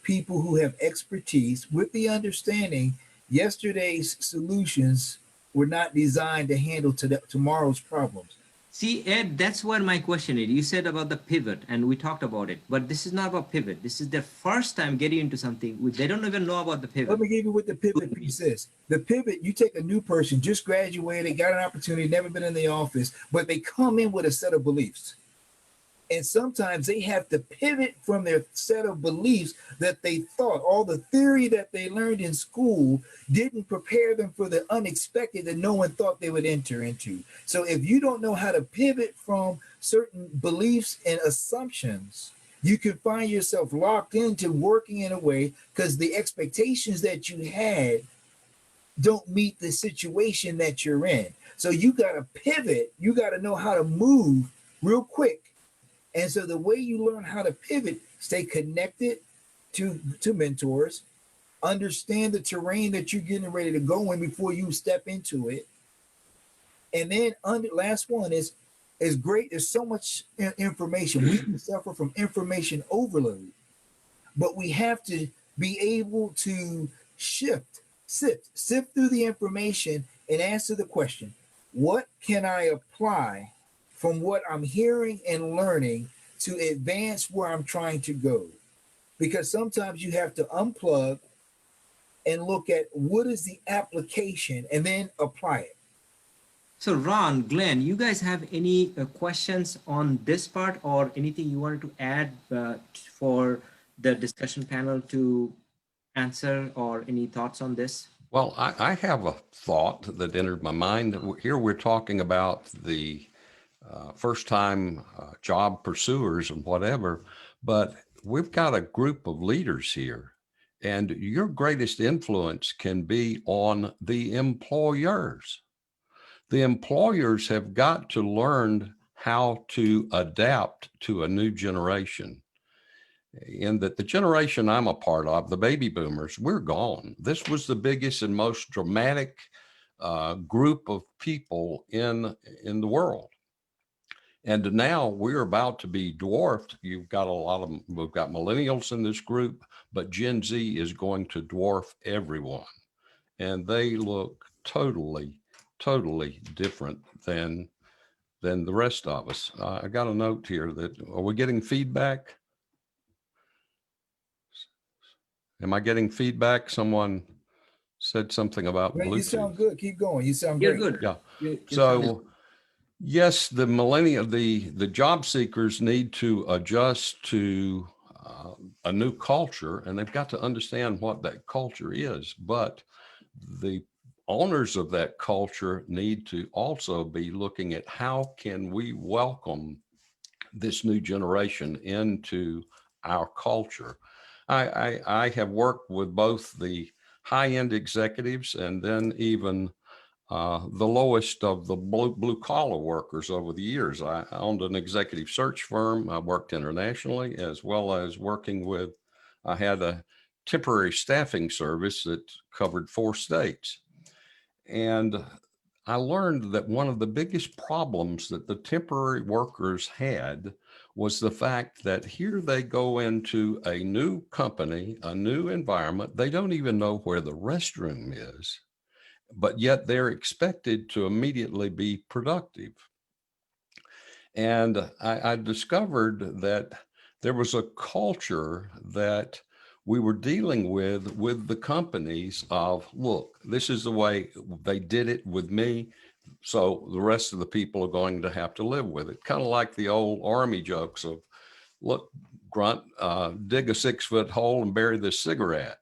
people who have expertise, with the understanding yesterday's solutions were not designed to handle tomorrow's problems. See, Ed, that's what my question is. You said about the pivot, and we talked about it, but this is not about pivot. This is their first time getting into something. They don't even know about the pivot. Let me give you what the pivot piece is. The pivot, you take a new person, just graduated, got an opportunity, never been in the office, but they come in with a set of beliefs. And sometimes they have to pivot from their set of beliefs that they thought, all the theory that they learned in school didn't prepare them for the unexpected that no one thought they would enter into. So if you don't know how to pivot from certain beliefs and assumptions, you can find yourself locked into working in a way because the expectations that you had don't meet the situation that you're in. So you got to pivot. You got to know how to move real quick. And so the way you learn how to pivot, stay connected to mentors, understand the terrain that you're getting ready to go in before you step into it. And then last one is great. There's so much information. We can suffer from information overload, but we have to be able to sift through the information and answer the question, what can I apply from what I'm hearing and learning to advance where I'm trying to go? Because sometimes you have to unplug and look at what is the application and then apply it. So Ron, Glenn, you guys have any questions on this part, or anything you wanted to add for the discussion panel to answer or any thoughts on this? Well, I have a thought that entered my mind. Here we're talking about the first-time job pursuers and whatever, but we've got a group of leaders here, and your greatest influence can be on the employers. The employers have got to learn how to adapt to a new generation. In that the generation I'm a part of, the baby boomers, we're gone. This was the biggest and most dramatic group of people in the world. And now we're about to be dwarfed. You've got a lot of, we've got millennials in this group, but Gen Z is going to dwarf everyone. And they look totally, totally different than the rest of us. I got a note here that, are we getting feedback? Am I getting feedback? Someone said something about Bluetooth. You sound good. Keep going. You sound You're great. good. Yeah. So yes, the millennial, the job seekers need to adjust to a new culture, and they've got to understand what that culture is. But the owners of that culture need to also be looking at how can we welcome this new generation into our culture. I have worked with both the high-end executives and then even the lowest of the blue collar workers over the years. I owned an executive search firm. I worked internationally, as well as working with, I had a temporary staffing service that covered 4 states. And I learned that one of the biggest problems that the temporary workers had was the fact that here they go into a new company, a new environment. They don't even know where the restroom is, but yet they're expected to immediately be productive. And I discovered that there was a culture that we were dealing with the companies of, look, this is the way they did it with me, so the rest of the people are going to have to live with it. Kind of like the old Army jokes of, look, grunt, dig a 6-foot hole and bury this cigarette.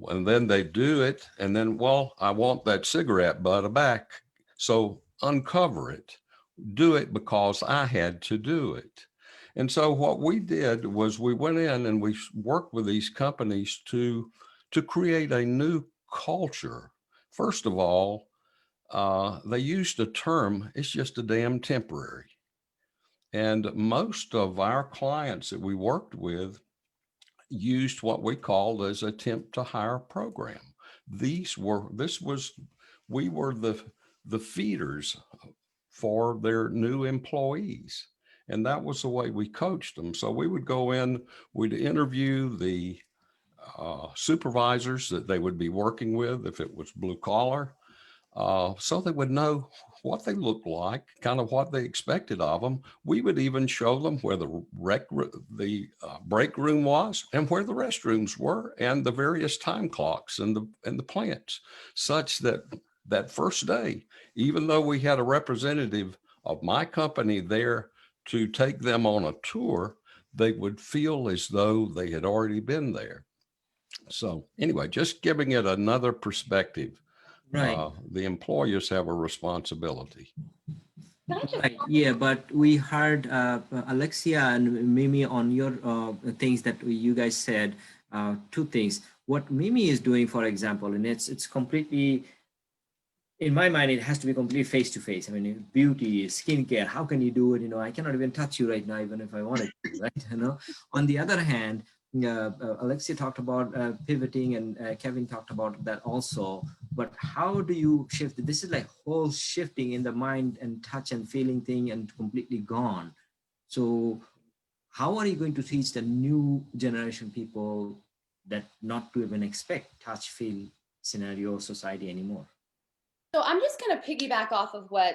And then they do it, and then, well, I want that cigarette butt back, so uncover it. Do it because I had to do it. And so what we did was we went in and we worked with these companies to create a new culture. First of all, they used a term, it's just a damn temporary. And most of our clients that we worked with used what we called as a temp to hire program. We were the feeders for their new employees. And that was the way we coached them. So we would go in, we'd interview the supervisors that they would be working with if it was blue collar, so they would know what they looked like, kind of what they expected of them. We would even show them where the break room was and where the restrooms were and the various time clocks and the plants, such that that first day, even though we had a representative of my company there to take them on a tour, they would feel as though they had already been there. So anyway, just giving it another perspective. Right. The employers have a responsibility. Right. Yeah, but we heard Alexia and Mimi on your things that you guys said, 2 things. What Mimi is doing, for example, and it's completely, in my mind, it has to be completely face-to-face. I mean, beauty, skincare, how can you do it? You know, I cannot even touch you right now, even if I wanted to, right? You know, on the other hand, Alexia talked about pivoting, and Kevin talked about that also. But how do you shift? This is like whole shifting in the mind and touch and feeling thing and completely gone. So how are you going to teach the new generation people that not to even expect touch, feel scenario society anymore? So I'm just going to piggyback off of what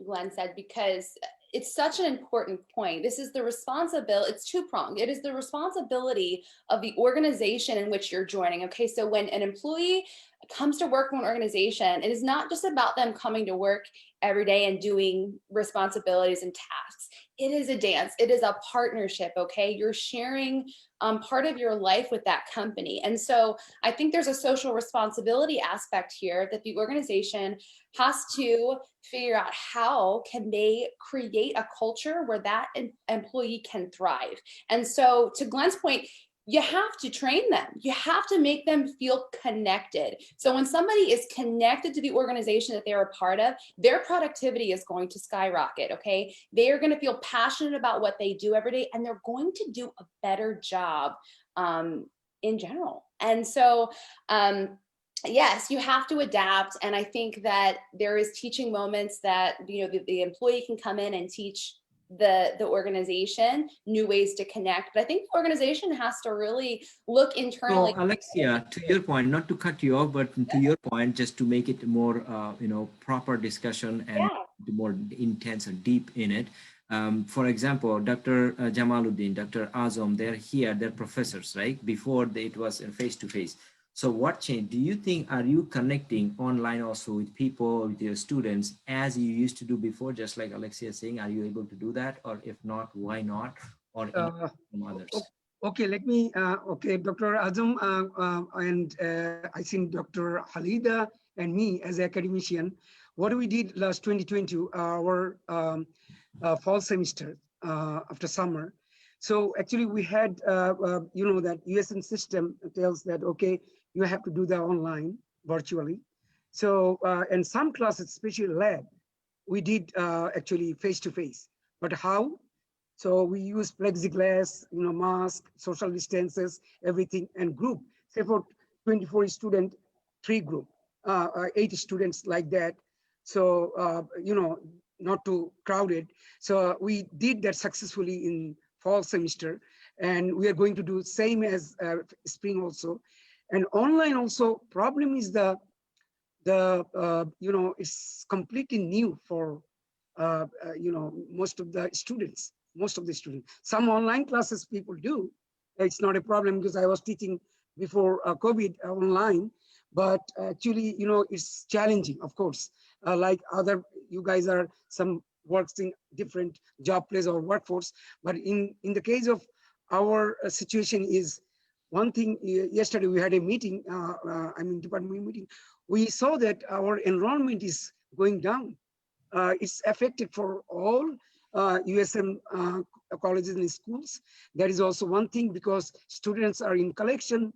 Glenn said, because it's such an important point. This is the responsibility, it's 2-pronged. It is the responsibility of the organization in which you're joining. Okay, so when an employee comes to work in an organization, it is not just about them coming to work every day and doing responsibilities and tasks. it is a dance. It is a partnership, okay? You're sharing part of your life with that company. And so I think there's a social responsibility aspect here that the organization has to figure out how can they create a culture where that employee can thrive. And so to Glenn's point, you have to train them. You have to make them feel connected. So when somebody is connected to the organization that they're a part of, their productivity is going to skyrocket, okay? They are going to feel passionate about what they do every day, and they're going to do a better job in general. And so, yes, you have to adapt. And I think that there is teaching moments that, you know, the employee can come in and teach the organization new ways to connect. But I think the organization has to really look internally. So Alexia, to your point, not to cut you off, but to your point, just to make it more, you know, proper discussion and more intense and deep in it. For example, Dr. Jamaluddin, Dr. Azam, they're here, they're professors, right? Before it was face-to-face. So what changed? Do you think, are you connecting online also with people, with your students, as you used to do before, just like Alexia is saying, are you able to do that? Or if not, why not? Or from others? Okay, let me, okay, Dr. Azam and I think Dr. Halida and me as academician, what we did last 2020, our fall semester after summer. So actually we had, you know, that USN system tells that, okay, you have to do that online, virtually. So, and some classes, especially lab, we did actually face-to-face. But how? So we use plexiglass, you know, mask, social distances, everything, and group. Say for 24 student, 3 group, 8 students like that. So, you know, not too crowded. So we did that successfully in fall semester, and we are going to do same as spring also. And online also, problem is the you know, it's completely new for you know, most of the students. Some online classes people do. It's not a problem because I was teaching before COVID online, but actually, you know, it's challenging, of course. Like other, you guys are some works in different job place or workforce, but in the case of our situation is one thing. Yesterday we had a meeting, I mean department meeting. We saw that our enrollment is going down. It's effective for all USM colleges and schools. That is also one thing because students are in collection.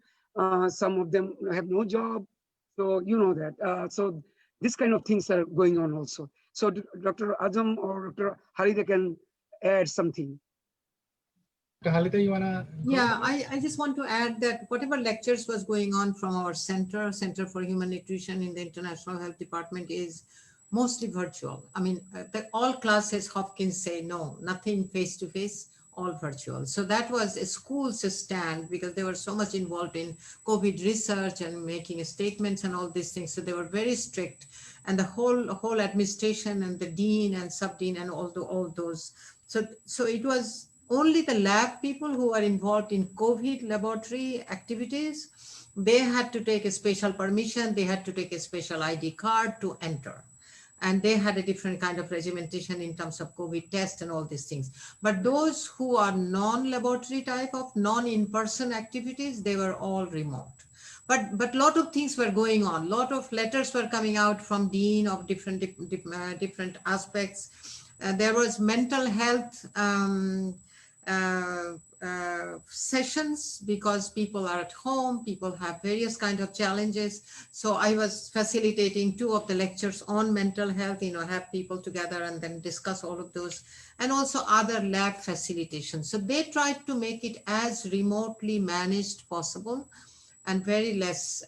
Some of them have no job. So you know that. So this kind of things are going on also. So Dr. Azam or Dr. Halida can add something. Halida, you wanna? Yeah, I just want to add that whatever lectures was going on from our Center for Human Nutrition in the International Health Department is mostly virtual. I mean, all classes, Hopkins say no, nothing face-to-face, all virtual. So that was a school's stand because they were so much involved in COVID research and making statements and all these things. So they were very strict, and the whole administration and the dean and sub-dean and all those. So it was only the lab people who are involved in COVID laboratory activities. They had to take a special permission. They had to take a special ID card to enter. And they had a different kind of regimentation in terms of COVID test and all these things. But those who are non-laboratory type of non-in-person activities, they were all remote. But a lot of things were going on. A lot of letters were coming out from dean of different aspects. There was mental health sessions because people are at home, people have various kind of challenges. So I was facilitating 2 of the lectures on mental health, you know, have people together and then discuss all of those, and also other lab facilitation. So they tried to make it as remotely managed possible and very less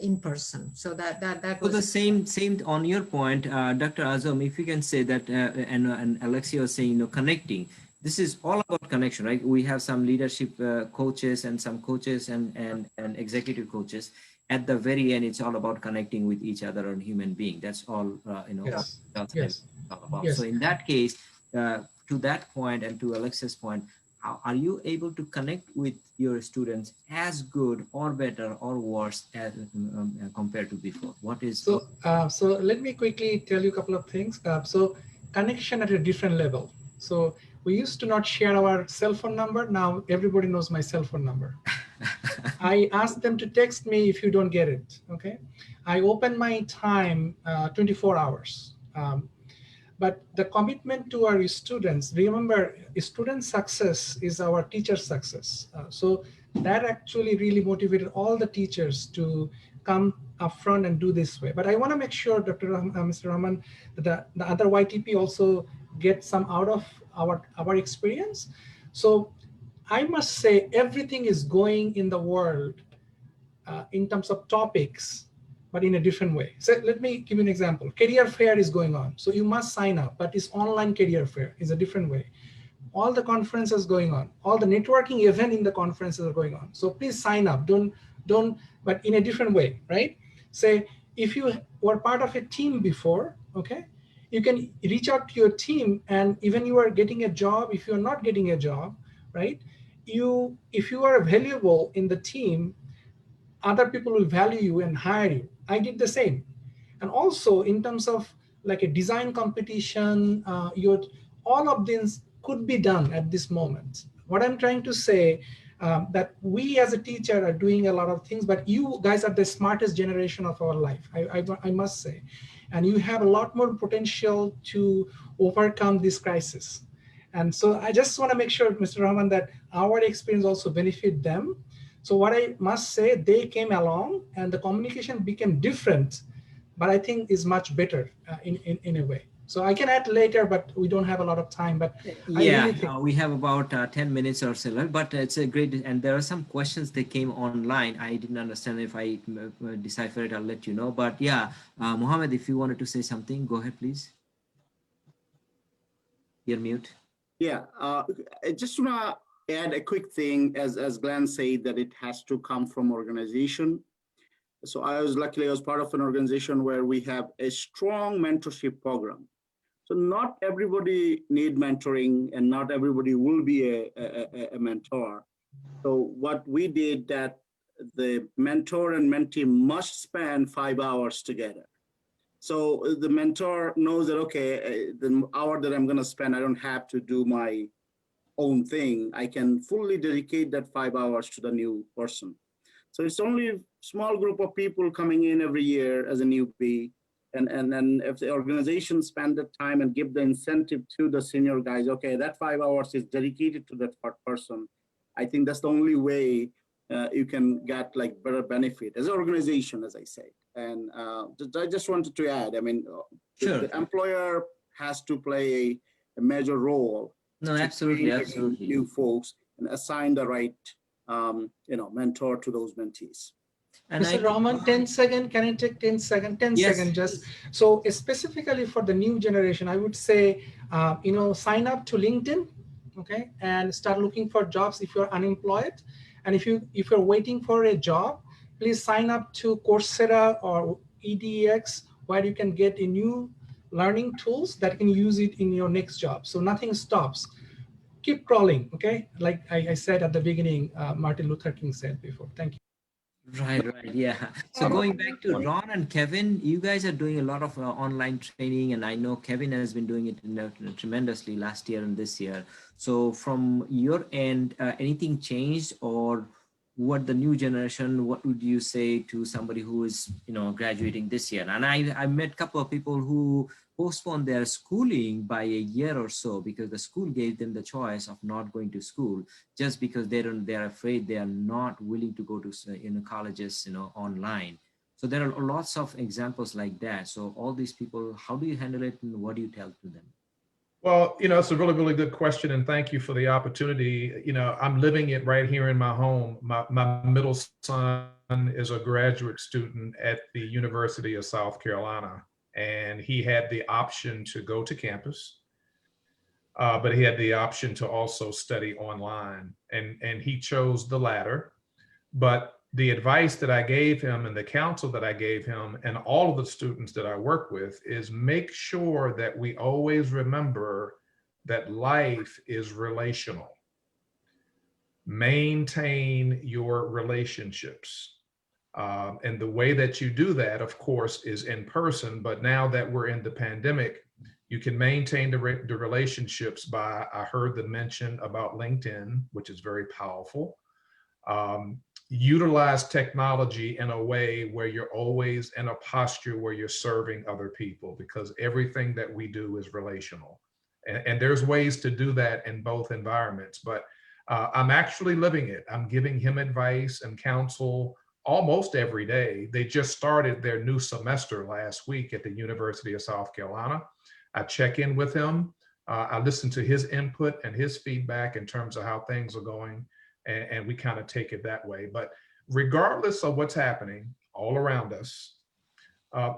in person. So that was the same on your point, Dr. Azam, if you can say that, and Alexia was saying, you know, connecting. This is all about connection, right? We have some leadership coaches and some coaches and executive coaches. At the very end, it's all about connecting with each other and human being. That's all, you know, yes. yes. All about. Yes. So in that case, to that point and to Alexia's point, how are you able to connect with your students as good or better or worse as compared to before? What is so? So let me quickly tell you a couple of things. So connection at a different level. So we used to not share our cell phone number. Now everybody knows my cell phone number. I ask them to text me if you don't get it, okay? I open my time 24 hours. But the commitment to our students, remember, student success is our teacher success. So that actually really motivated all the teachers to come up front and do this way. But I want to make sure, Mr. Rahman, that the other YTP also get some out of our experience. So I must say everything is going in the world in terms of topics, but in a different way. So let me give you an example. Career fair is going on. So you must sign up, but it's online career fair is a different way. All the conferences going on, all the networking event in the conferences are going on. So please sign up, but in a different way, right? Say, if you were part of a team before, okay, you can reach out to your team, and even you are getting a job, if you're not getting a job, right? If you are valuable in the team, other people will value you and hire you. I did the same. And also in terms of like a design competition, all of this could be done at this moment. What I'm trying to say, that we as a teacher are doing a lot of things, but you guys are the smartest generation of our life, I must say. And you have a lot more potential to overcome this crisis. And so I just want to make sure, Mr. Rahman, that our experience also benefit them. So what I must say, they came along and the communication became different, but I think is much better in a way. So I can add later, but we don't have a lot of time. But yeah, I really think we have about 10 minutes or so, but it's a great, and there are some questions that came online. I didn't understand. If I decipher it, I'll let you know. But yeah, Mohammed, if you wanted to say something, go ahead, please. You're mute. Yeah, I just want to add a quick thing, as Glenn said, that it has to come from organization. So I was part of an organization where we have a strong mentorship program. So not everybody need mentoring, and not everybody will be a mentor. So what we did, that the mentor and mentee must spend 5 hours together. So the mentor knows that, okay, the hour that I'm going to spend, I don't have to do my own thing. I can fully dedicate that 5 hours to the new person. So it's only a small group of people coming in every year as a newbie. And then if the organization spend the time and give the incentive to the senior guys, okay, that 5 hours is dedicated to that person. I think that's the only way you can get like better benefit as an organization, as I say. And I just wanted to add, I mean, sure, the employer has to play a major role. No, absolutely, absolutely. New folks and assign the right, mentor to those mentees. And Mr. Rahman, 10 seconds, can I take 10 seconds? 10 yes. seconds just. So specifically for the new generation, I would say, sign up to LinkedIn, okay? And start looking for jobs if you're unemployed. And if you're waiting for a job, please sign up to Coursera or EDX, where you can get a new learning tools that can use it in your next job. So nothing stops. Keep crawling, okay? Like I said at the beginning, Martin Luther King said before. Thank you. Right, yeah. So going back to Ron and Kevin, you guys are doing a lot of online training, and I know Kevin has been doing it tremendously last year and this year. So from your end, anything changed, or what the new generation, what would you say to somebody who is, graduating this year? And I met a couple of people who postponed their schooling by a year or so because the school gave them the choice of not going to school, just because they're afraid, they are not willing to go to colleges online. So there are lots of examples like that. So all these people, how do you handle it, and what do you tell to them? Well, it's a really, really good question, and thank you for the opportunity. I'm living it right here in my home. My middle son is a graduate student at the University of South Carolina, and he had the option to go to campus, but he had the option to also study online, and he chose the latter. But the advice that I gave him and the counsel that I gave him and all of the students that I work with is make sure that we always remember that life is relational. Maintain your relationships. And the way that you do that, of course, is in person. But now that we're in the pandemic, You can maintain the relationships by, I heard the mention about LinkedIn, which is very powerful. Utilize technology in a way where you're always in a posture where you're serving other people, because everything that we do is relational. And there's ways to do that in both environments, but I'm actually living it. I'm giving him advice and counsel almost every day. They just started their new semester last week at the University of South Carolina. I check in with him. I listen to his input and his feedback in terms of how things are going, and we kind of take it that way. But regardless of what's happening all around us,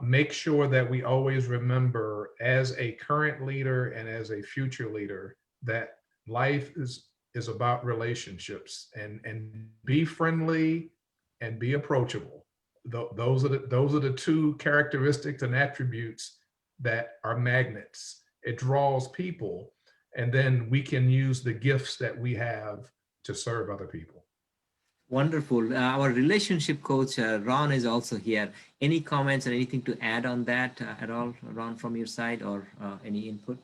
make sure that we always remember, as a current leader and as a future leader, that life is about relationships, and be friendly and be approachable. Those are the two characteristics and attributes that are magnets. It draws people, and then we can use the gifts that we have to serve other people. Wonderful. Our relationship coach, Ron, is also here. Any comments or anything to add on that at all, Ron, from your side, or any input?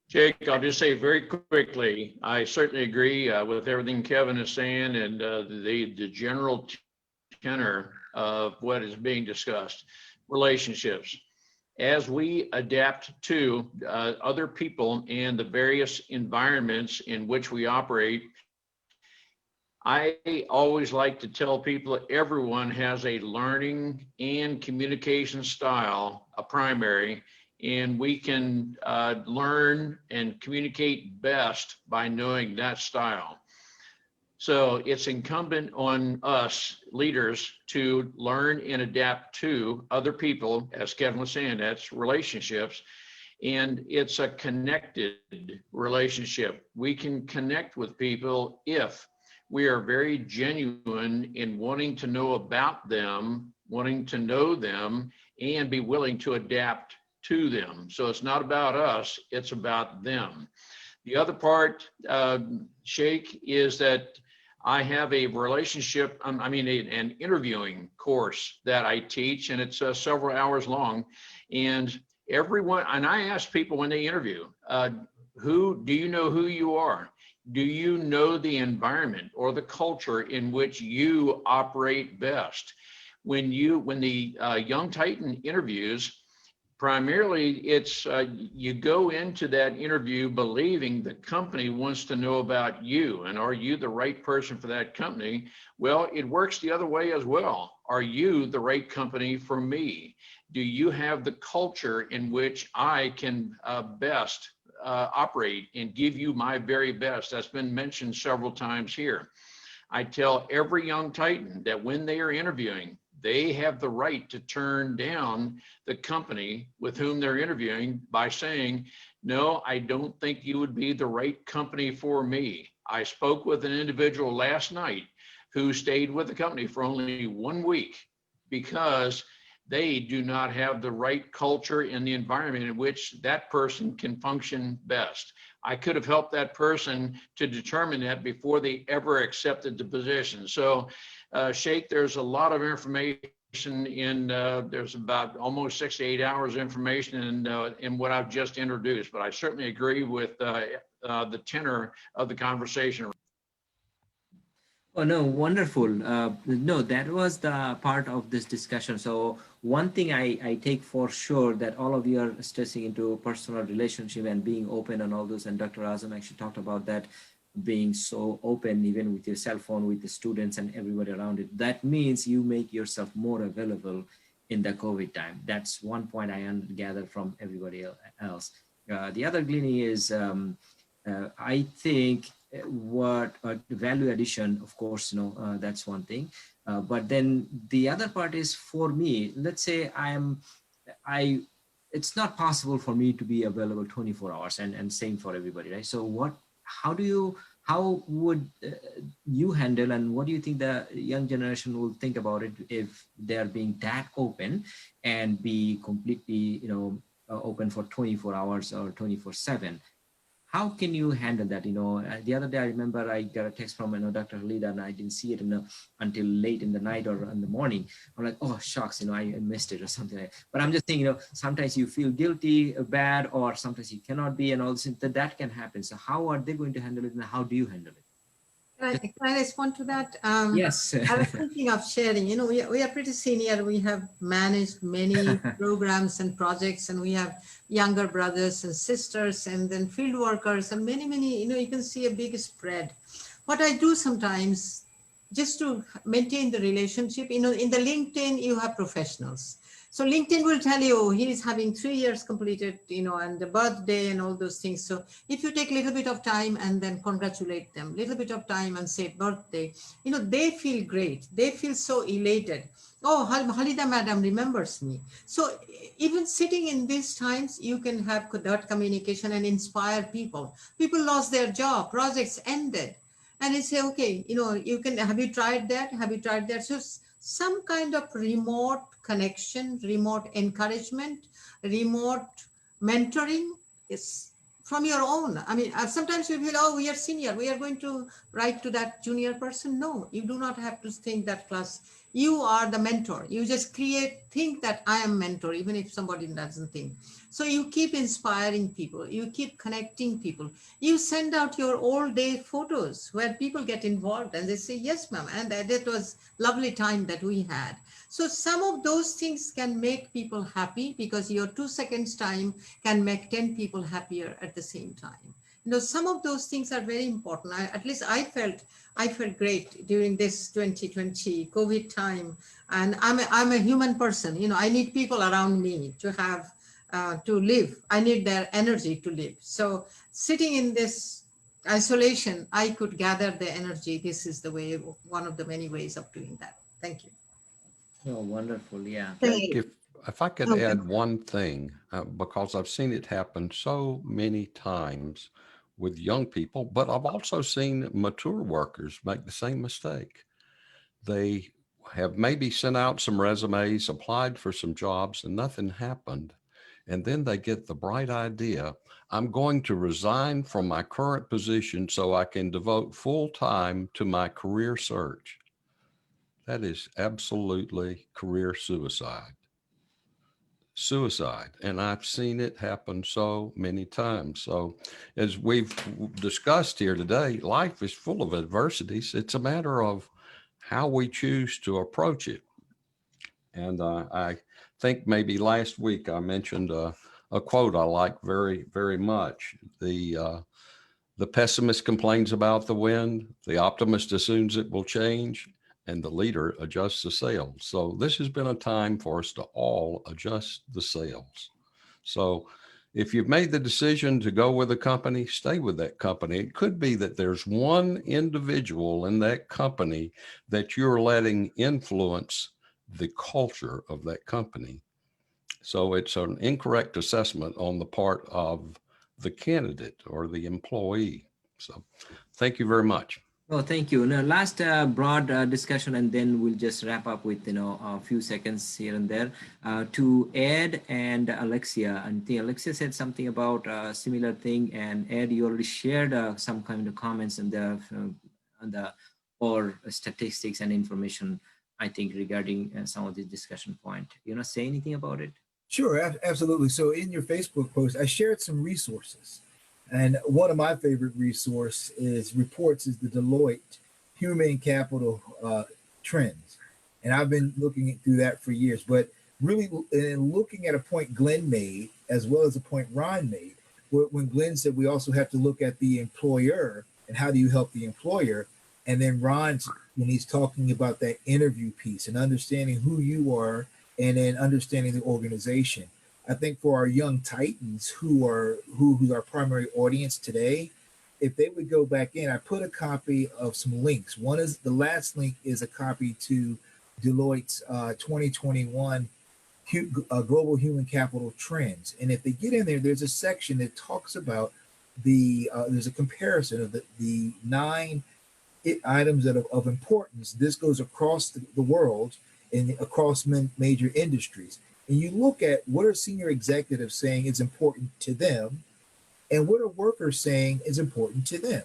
Jake, I'll just say very quickly, I certainly agree with everything Kevin is saying, and the general tenor of what is being discussed. Relationships. As we adapt to other people and the various environments in which we operate, I always like to tell people everyone has a learning and communication style, a primary, and we can learn and communicate best by knowing that style. So it's incumbent on us leaders to learn and adapt to other people, as Kevin was saying, that's relationships. And it's a connected relationship. We can connect with people if we are very genuine in wanting to know about them, wanting to know them, and be willing to adapt to them. So it's not about us, it's about them. The other part, Sheikh, is that I have a relationship, an interviewing course that I teach, and it's several hours long. And I ask people when they interview, do you know who you are? Do you know the environment or the culture in which you operate best? When the young Titan interviews, primarily it's you go into that interview believing the company wants to know about you, and are you the right person for that company? Well, it works the other way as well. Are you the right company for me? Do you have the culture in which I can best operate and give you my very best? That's been mentioned several times here. I tell every young Titan that when they are interviewing, they have the right to turn down the company with whom they're interviewing by saying, no, I don't think you would be the right company for me. I spoke with an individual last night who stayed with the company for only 1 week because they do not have the right culture and the environment in which that person can function best. I could have helped that person to determine that before they ever accepted the position. So, Sheikh, there's a lot of information in, there's about almost 6 to 8 hours of information in what I've just introduced, but I certainly agree with the tenor of the conversation. Oh, no, wonderful. No, that was the part of this discussion. So one thing I take for sure that all of you are stressing into personal relationship and being open and all those, and Dr. Azam actually talked about that, being so open even with your cell phone, with the students and everybody around it. That means you make yourself more available in the COVID time. That's one point I gathered from everybody else. The other gleaning is, I think, what value addition, of course, that's one thing. But then the other part is, for me, let's say it's not possible for me to be available 24 hours and same for everybody, right? So how would you handle, and what do you think the young generation will think about it if they're being that open and be completely, open for 24 hours or 24/7? how can you handle that? The other day I remember I got a text from Dr. Halida, and I didn't see it until late in the night or in the morning. I'm like, oh shucks, I missed it or something like that. But I'm just thinking, sometimes you feel guilty, bad, or sometimes you cannot be, and all this, that can happen. So how are they going to handle it, and how do you handle it? Can I respond to that? Yes. I was thinking of sharing. We are pretty senior. We have managed many programs and projects, and we have younger brothers and sisters, and then field workers, and many, you can see a big spread. What I do sometimes, just to maintain the relationship, in the LinkedIn, you have professionals. So LinkedIn will tell you he is having 3 years completed, and the birthday and all those things. So if you take a little bit of time and then congratulate them, little bit of time and say birthday, they feel great. They feel so elated. Oh, Halida madam remembers me. So even sitting in these times, you can have that communication and inspire people. People lost their job, projects ended. And you say, okay, have you tried that? Have you tried that? So some kind of remote connection, remote encouragement, remote mentoring is from your own. I mean, sometimes you feel, oh, we are senior, we are going to write to that junior person. No, you do not have to think that class. You are the mentor. You just think that I am mentor, even if somebody doesn't think. So you keep inspiring people. You keep connecting people. You send out your all day photos where people get involved and they say, yes, ma'am. And that was lovely time that we had. So some of those things can make people happy, because your 2 seconds time can make 10 people happier at the same time. Some of those things are very important. At least I felt great during this 2020 COVID time. And I'm a human person. I need people around me to have, to live. I need their energy to live. So sitting in this isolation, I could gather the energy. This is the way, one of the many ways of doing that. Thank you. Oh, wonderful. Yeah. If I could add one thing, because I've seen it happen so many times with young people, but I've also seen mature workers make the same mistake. They have maybe sent out some resumes, applied for some jobs, and nothing happened. And then they get the bright idea, I'm going to resign from my current position so I can devote full time to my career search. That is absolutely career suicide. And I've seen it happen so many times. So as we've discussed here today, life is full of adversities. It's a matter of how we choose to approach it. And I think maybe last week I mentioned a quote I like very, very much. The pessimist complains about the wind, the optimist assumes it will change, and the leader adjusts the sails. So this has been a time for us to all adjust the sails. So if you've made the decision to go with a company, stay with that company. It could be that there's one individual in that company that you're letting influence the culture of that company. So it's an incorrect assessment on the part of the candidate or the employee. So thank you very much. Oh, thank you. Now, last broad discussion, and then we'll just wrap up with a few seconds here and there. To Ed and Alexia, and I think Alexia said something about a similar thing, and Ed, you already shared some kind of comments on the or statistics and information, I think, regarding some of the discussion point. You want to say anything about it? Sure, absolutely. So in your Facebook post, I shared some resources. And one of my favorite reports is the Deloitte Human Capital Trends. And I've been looking through that for years, but really looking at a point Glenn made, as well as a point Ron made, when Glenn said we also have to look at the employer and how do you help the employer. And then Ron, when he's talking about that interview piece and understanding who you are and then understanding the organization. I think for our young titans who's our primary audience today, if they would go back in, I put a copy of some links. One is the last link is a copy to Deloitte's 2021 Global Human Capital Trends. And if they get in there, there's a section that talks about there's a comparison of the 9 items of importance. This goes across the world and across major industries. And you look at what are senior executives saying is important to them, and what are workers saying is important to them.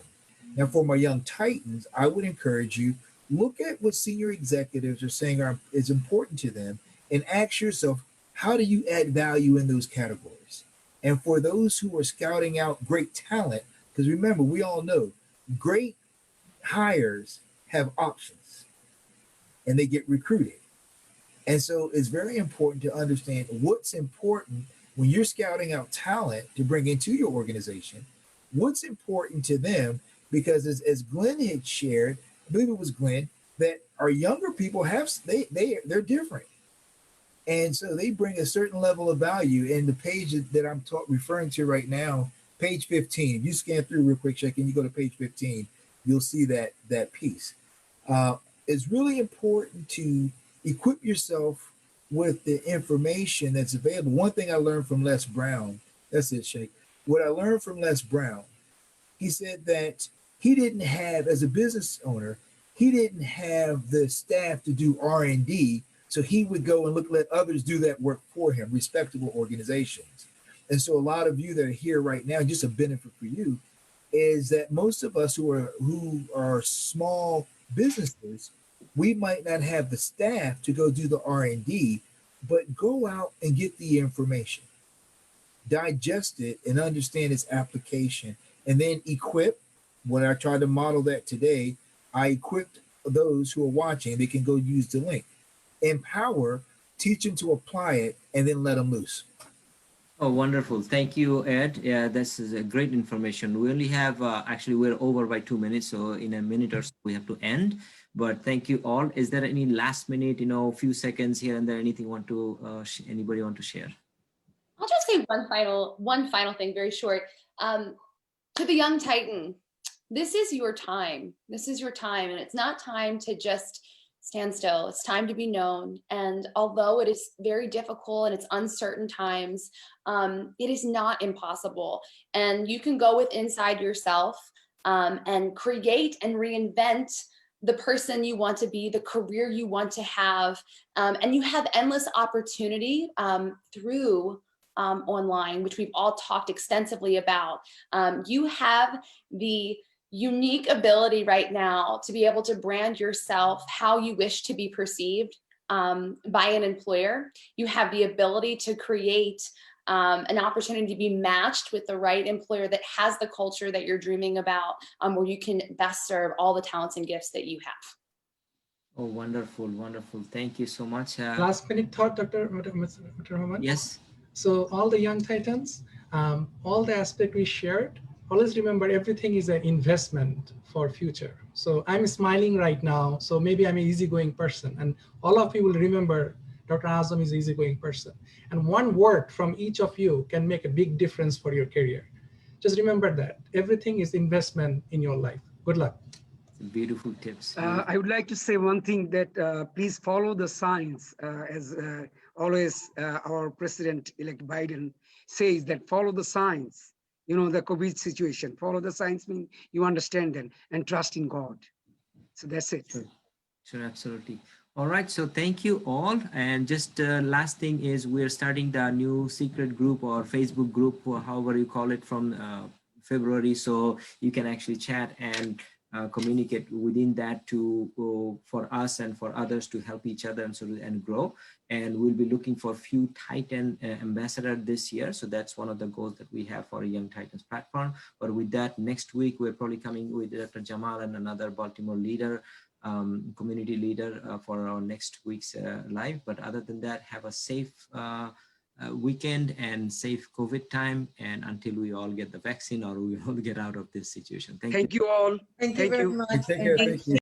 Now, for my young Titans, I would encourage you, look at what senior executives are saying is important to them and ask yourself, how do you add value in those categories? And for those who are scouting out great talent, because remember, we all know great hires have options and they get recruited. And so it's very important to understand what's important when you're scouting out talent to bring into your organization, what's important to them, because as Glenn had shared, I believe it was Glenn, that our younger people they're different. And so they bring a certain level of value. And the page that I'm referring to right now, page 15, if you scan through real quick, check, and you go to page 15, you'll see that piece. It's really important to equip yourself with the information that's available. One thing I learned from Les Brown, that's it, Sheikh. What I learned from Les Brown, he said that he didn't have, as a business owner, he didn't have the staff to do R&D, so he would go and let others do that work for him, respectable organizations. And so a lot of you that are here right now, just a benefit for you, is that most of us who are small businesses, we might not have the staff to go do the R&D, but go out and get the information, digest it, and understand its application, and then equip. When I tried to model that today, I equipped those who are watching. They can go use the link. Empower, teach them to apply it, and then let them loose. Oh, wonderful. Thank you, Ed. Yeah, this is a great information. We only have, actually, we're over by 2 minutes. So in a minute or so, we have to end. But thank you all. Is there any last minute, few seconds here and there, anything anybody want to share? I'll just say one final thing, very short. To the young Titan, this is your time. This is your time. And it's not time to just stand still. It's time to be known. And although it is very difficult and it's uncertain times, it is not impossible. And you can go inside yourself and create and reinvent the person you want to be, the career you want to have. And you have endless opportunity through online, which we've all talked extensively about. You have the unique ability right now to be able to brand yourself how you wish to be perceived by an employer. You have the ability to create an opportunity to be matched with the right employer that has the culture that you're dreaming about, where you can best serve all the talents and gifts that you have. Oh, wonderful, wonderful. Thank you so much. Last minute thought, Dr. Rahman. Yes. So all the young Titans, all the aspect we shared, always remember everything is an investment for future. So I'm smiling right now, so maybe I'm an easygoing person. And all of you will remember Dr. Azam is an easygoing person. And one word from each of you can make a big difference for your career. Just remember that. Everything is investment in your life. Good luck. Beautiful tips. I would like to say one thing, that please follow the signs, as always our President-elect Biden says, that follow the signs. The COVID situation, follow the signs, mean you understand them, and trust in God. So that's it. Sure, absolutely. All right, so thank you all. And just last thing is, we're starting the new secret group or Facebook group, or however you call it, from February. So you can actually chat and communicate within that for us and for others to help each other and grow. And we'll be looking for a few Titan ambassadors this year. So that's one of the goals that we have for a Young Titans platform. But with that, next week, we're probably coming with Dr. Jamal and another Baltimore leader, community leader for our next week's live. But other than that, have a safe weekend and safe COVID time, and until we all get the vaccine or we all get out of this situation. Thank you. Thank you all. Thank you very much. Take care. Thank you.